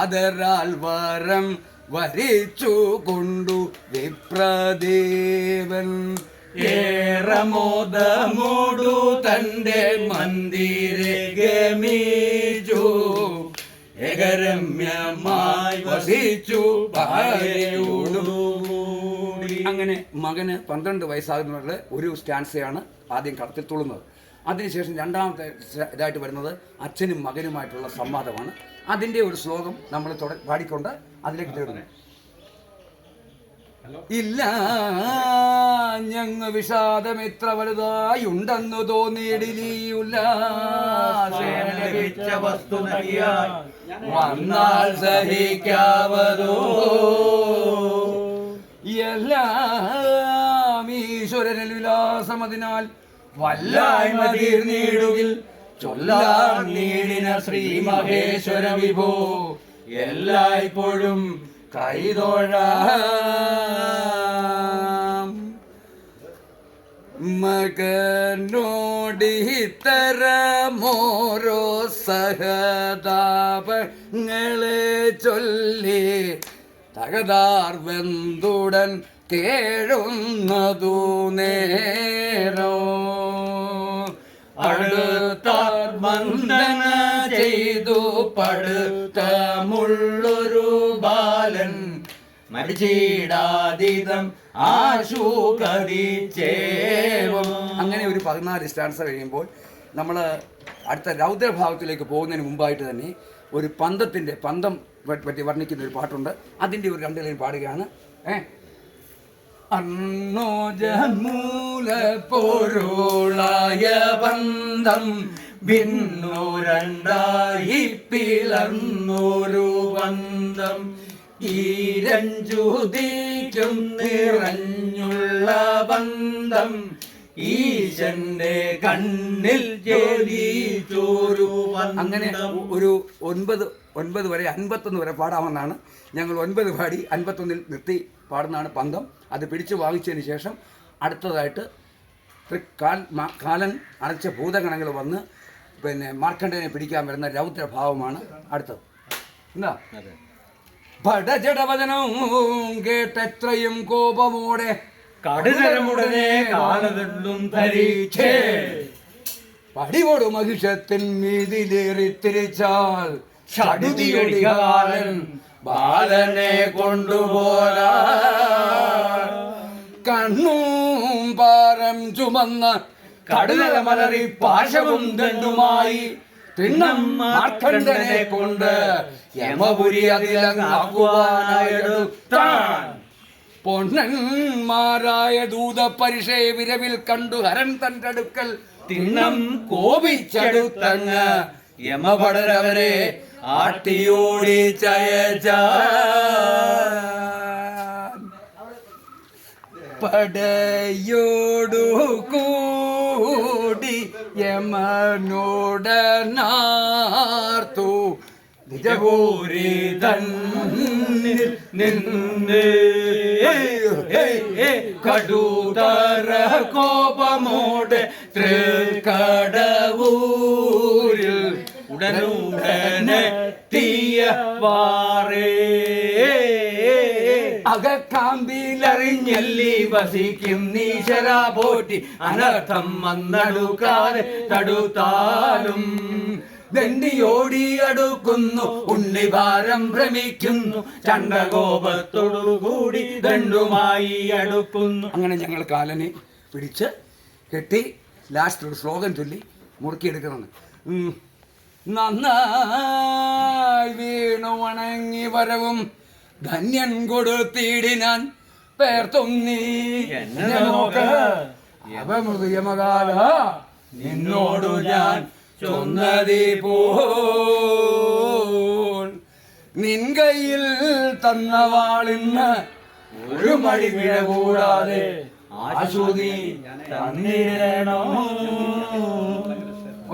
അതരാൽ വരം വരിച്ചു കൊണ്ടു വിപ്രദേവൻ ഏറമോദമോടു തന്റെ മന്ദിരെ ഗമിച്ചു ഏകരമ്യമായി വസിച്ചു ഭാര്യയോടുകൂടി. അങ്ങനെ മകന് 12 വയസ്സാകുന്നവരുടെ ഒരു സ്റ്റാൻസയാണ് ആദ്യം കടത്തിൽ തുള്ളുന്നത്. അതിനുശേഷം രണ്ടാമത്തെ ഇതായിട്ട് വരുന്നത് അച്ഛനും മകനുമായിട്ടുള്ള സംവാദമാണ്. അതിൻ്റെ ഒരു ശ്ലോകം നമ്മൾ പാടിക്കൊണ്ട് അതിലേക്ക് തീർന്നു. ഇല്ല ഞങ്ങ വിഷാദം എത്ര വലുതായി ഉണ്ടെന്നു തോന്നിയിടില്ല വസ്തു വന്നാൽ സഹിക്കാവതോ എല്ലാം ഈശ്വരനിൽ വിലാസം. അതിനാൽ വല്ലായ്മ തീർന്നിടുകിൽ ചൊല്ലാൻ നീടിന ശ്രീ മഹേശ്വര വിഭോ എല്ലായ്പ്പോഴും കൈതൊഴാം. മകനോടിത്തരമോരോ സഹതാപങ്ങളെ ചൊല്ലി തകതാർവെന്തുടൻ കേഴുന്നതു നേരോ അടുത്താർ വന്ദന ചെയ്തു പടുത്ത മുള്ളൊരു ബാലൻ മരിച്ചിടാതീതം ആശു കതിച്ചേവം. അങ്ങനെ ഒരു 14 സ്റ്റാൻസ കഴിയുമ്പോൾ നമ്മൾ അടുത്ത രൗദ്രഭാവത്തിലേക്ക് പോകുന്നതിന് മുമ്പായിട്ട് തന്നെ ഒരു പന്തം പറ്റി വർണ്ണിക്കുന്ന ഒരു പാട്ടുണ്ട്. അതിൻ്റെ ഒരു 2 ലൈൻ പാടുകയാണ്. അന്നോജമൂല പൊരുളായ ബന്ധം ഭിന്നു രണ്ടായി പിളർന്നൊരു ബന്ധം ഈരഞ്ചുതിക്കും നിറഞ്ഞുള്ള ബന്ധം ഈശന്റെ കണ്ണിൽ ജോലിച്ചോരു. അങ്ങനെ ഒരു 9 വരെ 51 വരെ പാടാമെന്നാണ്. ഞങ്ങൾ 9 പാടി 51 നിർത്തി പാടുന്നതാണ് പന്തം. അത് പിടിച്ചു വാങ്ങിച്ചതിന് ശേഷം അടുത്തതായിട്ട് കാലൻ അടച്ച ഭൂതഗണങ്ങൾ വന്ന് മാർക്കണ്ഡനെ പിടിക്കാൻ വരുന്ന രൗദ്രഭാവമാണ് അടുത്തത്. എന്താ ഭടജടവചനവും കേട്ടെത്രയും കോപമോടെ കടുതരമുടനെ കാലതെന്നും ധരിച്ചേ പടിവോടു മഹിഷത്തിൻ മീതിലേറി തിരിച്ചാൽ ഷടുതിയൊടികാലൻ ബാലനെ കൊണ്ടുപോരാ. കണ്ണും പാരം ചുമന്ന കടുതല മലറി പാശവും ദണ്ടുമായി തിണ്ണം മാർക്കണ്ഡനെ കൊണ്ട് യമപുരി അതിലങ്ങാക്കുവാനായെടുത്താൻ. പൊന്നന്മാരായ ദൂതപരിഷേ വിരവിൽ കണ്ടു ഹരൻ തന്റെ അടുക്കൽ തിണ്ണം കോപിച്ചടുത്തങ്ങ് യമഭടരവരെ ആട്ടിയോടി ചയച്ച. പടയോടു കൂടി യമനോടനാർത്തു നിജപൂരി തന്നിൽ നിന്ന് കടുതര കോപമോടെ തൃക്കടവൂരിൽ ഉടനുടനെത്തിയ വാറേ അകക്കാമ്പിലറിഞ്ഞല്ലി വസിക്കും നീശരാ പോറ്റി അനർത്ഥം വന്നടുക്കാതെ തടുത്താലും ദണ്ഡിയോടി അടുക്കുന്നു ഉണ്ണിഭാരം ഭ്രമിക്കുന്നു ചണ്ടകോപത്തോടുകൂടി ദണ്ഡുമായി അടുക്കുന്നു. അങ്ങനെ ഞങ്ങൾ കാലനെ പിടിച്ച് കെട്ടി ലാസ്റ്റ് ഒരു ശ്ലോകം ചൊല്ലി മുറുക്കിയെടുക്കണം. നന്നായി വീണു വണങ്ങി വരവും ധന്യൻ കൊടുത്തിടിനാൻ പേർത്തും നീ എന്നെ നോക്ക് അപമൃദയമകാല നിന്നോടു ഞാൻ ചൊന്നതി പോൽ നിൻ കയ്യിൽ തന്ന വാളിന്ന് ഒരു മടി പിഴ കൂടാതെ ആശുതി തന്നിടണോ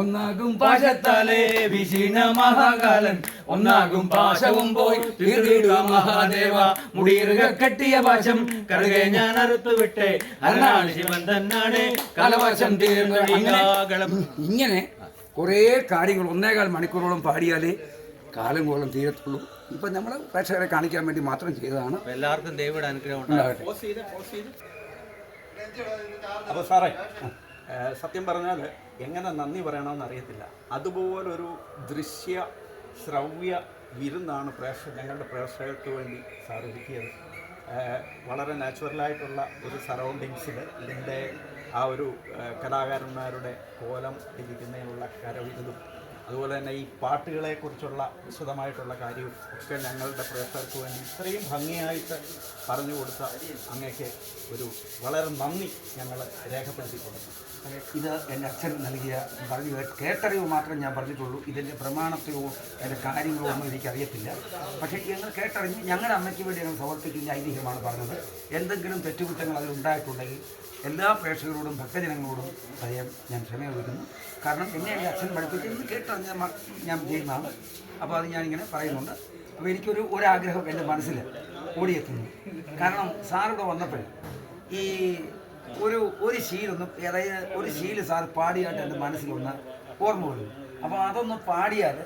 ഒന്നാകും പാശത്താലേ വിശീണ മഹാകാലൻ ഒന്നാകും പാശവും പോയി തീർത്തിടുക മഹാദേവ മുടിയിറുക കെട്ടിയ പാശം കറുകെ ഞാൻ അറുത്തു വിട്ടേ അന്നാണ് ശിവൻ തന്നാണ് കലവശം തീർന്നു. ഇങ്ങനെ കുറേ കാര്യങ്ങൾ 1.25 മണിക്കൂറോളം പാടിയാലേ കാലം കോളം തീരത്തുള്ളൂ. ഇപ്പം നമ്മൾ പ്രേക്ഷകരെ കാണിക്കാൻ വേണ്ടി മാത്രം ചെയ്തതാണ്. എല്ലാവർക്കും ദൈവയുടെ അനുഗ്രഹം ഉണ്ടാകട്ടെ. അപ്പോൾ സാറേ, സത്യം പറഞ്ഞാൽ എങ്ങനെ നന്ദി പറയണമെന്ന് അറിയത്തില്ല. അതുപോലൊരു ദൃശ്യ ശ്രവ്യ വിരുന്നാണ് ഞങ്ങളുടെ പ്രേക്ഷകർക്ക് വേണ്ടി സാർ ഒരുക്കിയത്. വളരെ നാച്ചുറലായിട്ടുള്ള ഒരു സറൗണ്ടിങ്സിൽ ഇതിൻ്റെ ആ ഒരു കലാകാരന്മാരുടെ കോലം ഇരിക്കുന്നതിനുള്ള കരവിരുതും അതുപോലെ തന്നെ ഈ പാട്ടുകളെക്കുറിച്ചുള്ള വിശദമായിട്ടുള്ള കാര്യവും ഒക്കെ ഞങ്ങളുടെ പ്രേക്ഷകർക്ക് വേണ്ടി ഇത്രയും ഭംഗിയായിട്ട് പറഞ്ഞു കൊടുത്ത അങ്ങേക്ക് ഒരു വളരെ നന്ദി ഞങ്ങൾ രേഖപ്പെടുത്തിക്കൊള്ളുന്നു. ഇത് എൻ്റെ അച്ഛൻ നൽകിയ പറഞ്ഞു കേട്ടറിവ് മാത്രം ഞാൻ പറഞ്ഞിട്ടുള്ളൂ. ഇതിൻ്റെ പ്രമാണത്തെയോ അതിൻ്റെ കാര്യങ്ങളോ ഒന്നും എനിക്കറിയത്തില്ല. പക്ഷേ ഞങ്ങൾ കേട്ടറിഞ്ഞ് ഞങ്ങളുടെ അമ്മയ്ക്ക് വേണ്ടി ഞങ്ങൾ സമർപ്പിക്കുന്ന ഐതിഹ്യമാണ് പറഞ്ഞത്. എന്തെങ്കിലും തെറ്റുകുറ്റങ്ങൾ അതിലുണ്ടായിട്ടുണ്ടെങ്കിൽ എല്ലാ പ്രേക്ഷകരോടും ഭക്തജനങ്ങളോടും ഭയം ഞാൻ ക്ഷമ ചോദിക്കുന്നു. കാരണം എന്നെ എൻ്റെ അച്ഛൻ പഠിപ്പിച്ചത് കേട്ടറിഞ്ഞ ഞാൻ ചെയ്യുന്നതാണ്. അപ്പോൾ അത് ഞാനിങ്ങനെ പറയുന്നുണ്ട്. അപ്പോൾ എനിക്കൊരു ഒരാഗ്രഹം എൻ്റെ മനസ്സിൽ ഓടിയെത്തുന്നു. കാരണം സാറിവിടെ വന്നപ്പോൾ ഈ ഒരു ശീലൊന്നും, അതായത് ഒരു ശീല് സാർ പാടിയായിട്ട് എൻ്റെ മനസ്സിലൊന്ന് ഓർമ്മ വരും. അപ്പോൾ അതൊന്ന് പാടിയാൽ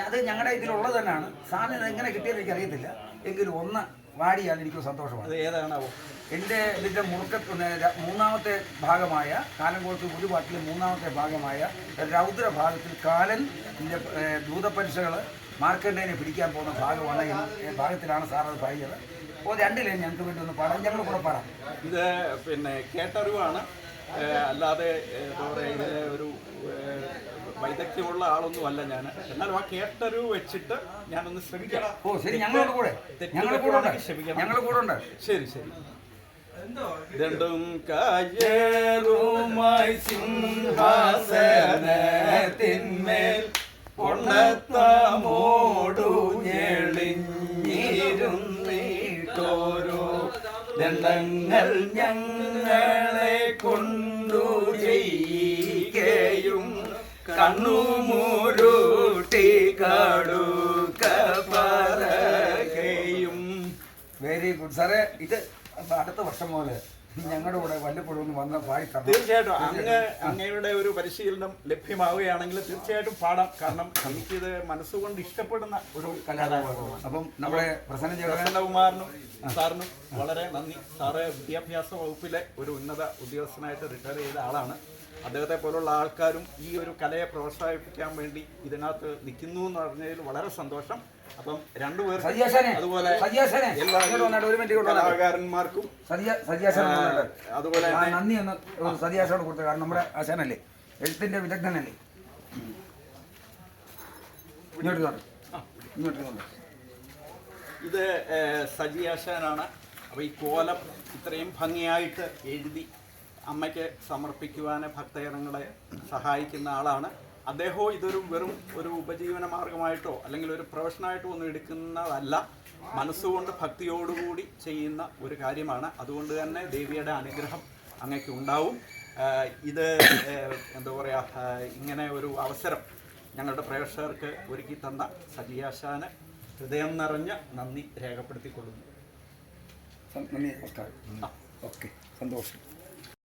അത് ഞങ്ങളുടെ ഇതിലുള്ളത് തന്നെയാണ്. സാറിന് എങ്ങനെ കിട്ടിയെന്ന് എനിക്കറിയത്തില്ല. എങ്കിലും ഒന്ന് പാടിയാൽ എനിക്ക് സന്തോഷമാണ്. ഏതാണാവോ? എൻ്റെ ഇതിൻ്റെ മൂന്നാമത്തെ ഭാഗമായ കാലംകോളത്ത് ഒരു പാട്ടിലെ മൂന്നാമത്തെ ഭാഗമായ രൗദ്രഭാഗത്തിൽ കാലൻ ദൂതപരീക്ഷകൾ മാർക്കണ്ഡേയനെ പിടിക്കാൻ പോകുന്ന ഭാഗമാണ്. ഭാഗത്തിലാണ് സാർ അത് പാടിയത്. അപ്പോൾ രണ്ടിലേ ഞങ്ങൾക്ക് വേണ്ടി ഒന്ന് പാടാം, ഞങ്ങൾ കൂടെ പാടാം. ഇത് പിന്നെ കേട്ടറിവാണ്, അല്ലാതെ എന്താ പറയുക, ഇത് ഒരു വൈദഗ്ധ്യമുള്ള ആളൊന്നുമല്ല ഞാൻ. എന്നാലും ആ കേട്ടറിവ് വെച്ചിട്ട് ഞാനൊന്ന് ശ്രമിക്കണം. ഓ ശരി, ഞങ്ങളുടെ കൂടെ ഉണ്ട്. ശരി ശരി. രണ്ടും കയറുമായി സിംഹാസനത്തിന്മേൽ പൊണ്ണത്തമോടു ഞെളിഞ്ഞിരുന്നിട്ടോരോ ദണ്ഡങ്ങൾ ഞങ്ങളെ കൊണ്ടു ചെയ്യിക്കയും കണ്ണുമൂരുട്ടി കടുക്ക പറകയും. വെരി ഗുഡ് സാറേ. ഇത് അടുത്ത വർഷം പോലെ ഞങ്ങളുടെ കൂടെ വല്ലപ്പോഴും വന്ന് പാടി തരണം. തീർച്ചയായിട്ടും അങ്ങയുടെ ഒരു പരിശീലനം ലഭ്യമാവുകയാണെങ്കിൽ തീർച്ചയായിട്ടും പാടാം. കാരണം എനിക്കിത് മനസ്സുകൊണ്ട് ഇഷ്ടപ്പെടുന്ന ഒരു കലാകാരനാണ്. അപ്പം നമ്മുടെ പ്രസന്നകുമാറിനും സാറിനും വളരെ നന്ദി. സാറ് വിദ്യാഭ്യാസ വകുപ്പിലെ ഒരു ഉന്നത ഉദ്യോഗസ്ഥനായിട്ട് റിട്ടയർ ചെയ്ത ആളാണ്. അദ്ദേഹത്തെ പോലുള്ള ആൾക്കാരും ഈ ഒരു കലയെ പ്രോത്സാഹിപ്പിക്കാൻ വേണ്ടി ഇതിനകത്ത് നിൽക്കുന്നു എന്ന് പറഞ്ഞതിൽ വളരെ സന്തോഷം. അപ്പം രണ്ടുപേർ അതുപോലെ എല്ലാ കലാകാരന്മാർക്കും അതുപോലെ നന്ദി എന്ന് സതിയാശോട് കൊടുത്തത്. കാരണം നമ്മുടെ ആശാനല്ലേ, എഴുത്തിന്റെ വിദഗ്ധനല്ലേ. ഇത് സജിയാശാനാണ്. അപ്പോൾ ഈ കോലം ഇത്രയും ഭംഗിയായിട്ട് എഴുതി അമ്മയ്ക്ക് സമർപ്പിക്കുവാൻ ഭക്തജനങ്ങളെ സഹായിക്കുന്ന ആളാണ് അദ്ദേഹവും. ഇതൊരു വെറും ഒരു ഉപജീവന മാർഗമായിട്ടോ അല്ലെങ്കിൽ ഒരു പ്രൊഫഷനായിട്ടോ ഒന്നും എടുക്കുന്നതല്ല, മനസ്സുകൊണ്ട് ഭക്തിയോടുകൂടി ചെയ്യുന്ന ഒരു കാര്യമാണ്. അതുകൊണ്ട് തന്നെ ദേവിയുടെ അനുഗ്രഹം അങ്ങേക്ക് ഉണ്ടാവും. ഇത് എന്താ പറയുക, ഇങ്ങനെ ഒരു അവസരം ഞങ്ങളുടെ പ്രേക്ഷകർക്ക് ഒരുക്കി തന്ന സജിയാശാന് ഹൃദയം നിറഞ്ഞ നന്ദി രേഖപ്പെടുത്തിക്കൊള്ളുന്നു. നന്ദി, നമസ്കാരം. ഓക്കെ, സന്തോഷം.